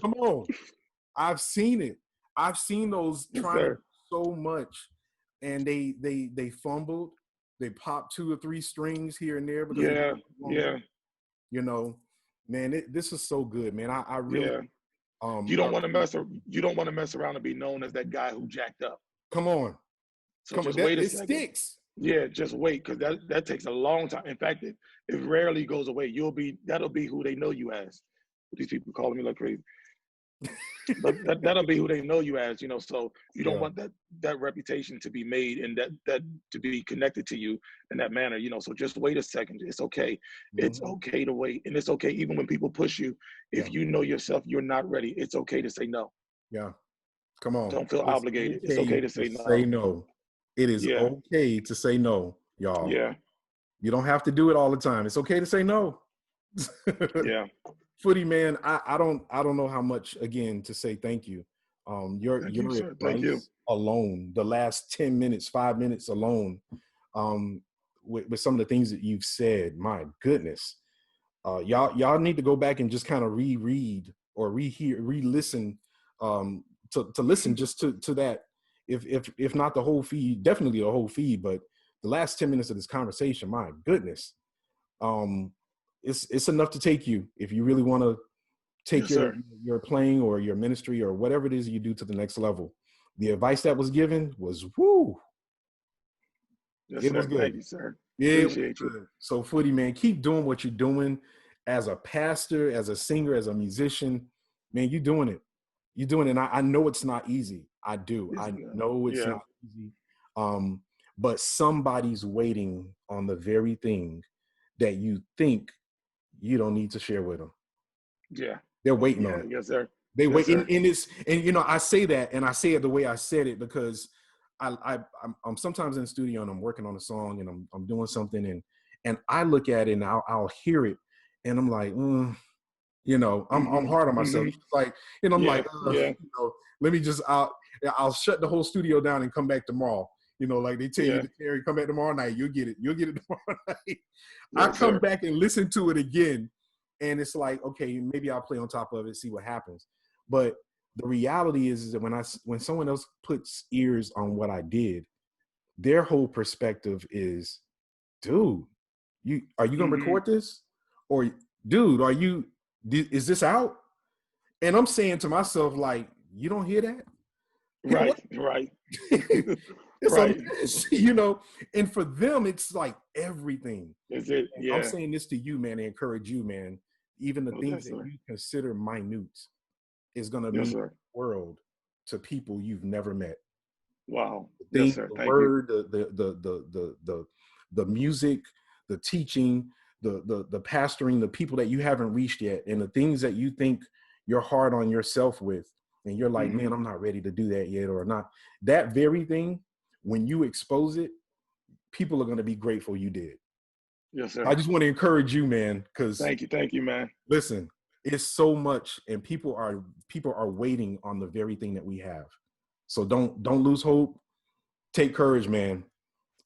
Come on. I've seen it. I've seen those trying so much, and they fumbled. They popped 2 or 3 strings here and there. Because man, this is so good, man. I really. You don't want to mess around and be known as that guy who jacked up. Come on. So just wait a second. Sticks. Yeah, just wait, because that takes a long time. In fact, it rarely goes away. That'll be who they know you as. These people calling me like crazy. But that'll be who they know you as, so you don't want that reputation to be made and that to be connected to you in that manner, so just wait a second. It's okay. Mm-hmm. It's okay to wait. And it's okay even when people push you. If you know yourself you're not ready, it's okay to say no. Yeah. Come on. Don't feel obligated. It's okay to say no. Say no. It is okay to say no, y'all. Yeah. You don't have to do it all the time. It's okay to say no. Yeah. Footie, man, I don't know how much, again, to say thank you. Your advice alone, the last 10 minutes, 5 minutes alone, with some of the things that you've said, my goodness. Y'all need to go back and just kind of reread or re-listen, to listen just to that. If not the whole feed, definitely the whole feed, but the last 10 minutes of this conversation, my goodness. It's enough to take you, if you really want to take your playing or your ministry or whatever it is you do, to the next level. The advice that was given was woo. Yes, it was good. Thank you, sir. Yeah, appreciate you. So Footie, man, keep doing what you're doing as a pastor, as a singer, as a musician. Man, you're doing it. You're doing it. And I know it's not easy. I do. I know it's not easy. But somebody's waiting on the very thing that you think you don't need to share with them. Yeah. They're waiting on it. Yes, sir. They wait in this, and I say that, and I say it the way I said it because I'm sometimes in the studio and I'm working on a song and I'm doing something and I look at it and I'll hear it and I'm like, I'm hard on myself. Mm-hmm. Like, I'm like, let me just I'll shut the whole studio down and come back tomorrow. Like they tell you to Terry, come back tomorrow night. You'll get it tomorrow night. I come back and listen to it again. And it's like, okay, maybe I'll play on top of it, see what happens. But the reality is that when someone else puts ears on what I did, their whole perspective is, dude, are you going to record this? Or dude, is this out? And I'm saying to myself, like, you don't hear that? Right. And for them, it's like everything. Is it? Yeah. I'm saying this to you, man, to encourage you, man. Even the things that you consider minute is going to mean the world to people you've never met. Wow. The word, the music, the teaching, the pastoring, the people that you haven't reached yet, and the things that you think you're hard on yourself with, and you're like, man, I'm not ready to do that yet, or not. That very thing, when you expose it, people are going to be grateful you did. Yes, sir. I just want to encourage you, man, because thank you, man. Listen, it's so much, and people are waiting on the very thing that we have. So don't lose hope. Take courage, man,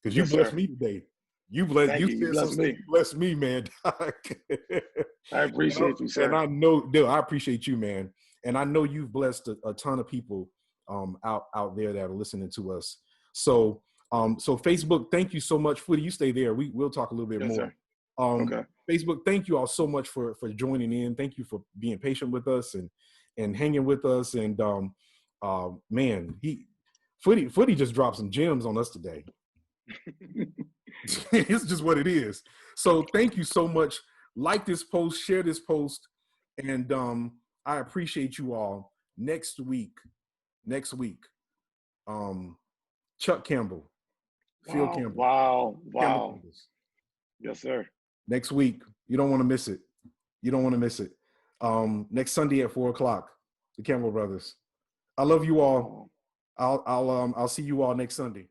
because you blessed me today. You blessed me, man. I appreciate you, sir. And I know, dude, I appreciate you, man. And I know you've blessed a ton of people out there that are listening to us. So so Facebook, thank you so much. Footie, you stay there. We'll talk a little bit Yes, more. sir. Okay. Facebook, thank you all so much for joining in. Thank you for being patient with us and hanging with us. And man, Footie just dropped some gems on us today. It's just what it is. So thank you so much. Like this post, share this post, and I appreciate you all. Next week, Chuck Campbell, Phil Campbell. Wow. Campbell. Yes, sir. Next week, you don't want to miss it. Next Sunday at 4:00, the Campbell Brothers. I love you all. I'll see you all next Sunday.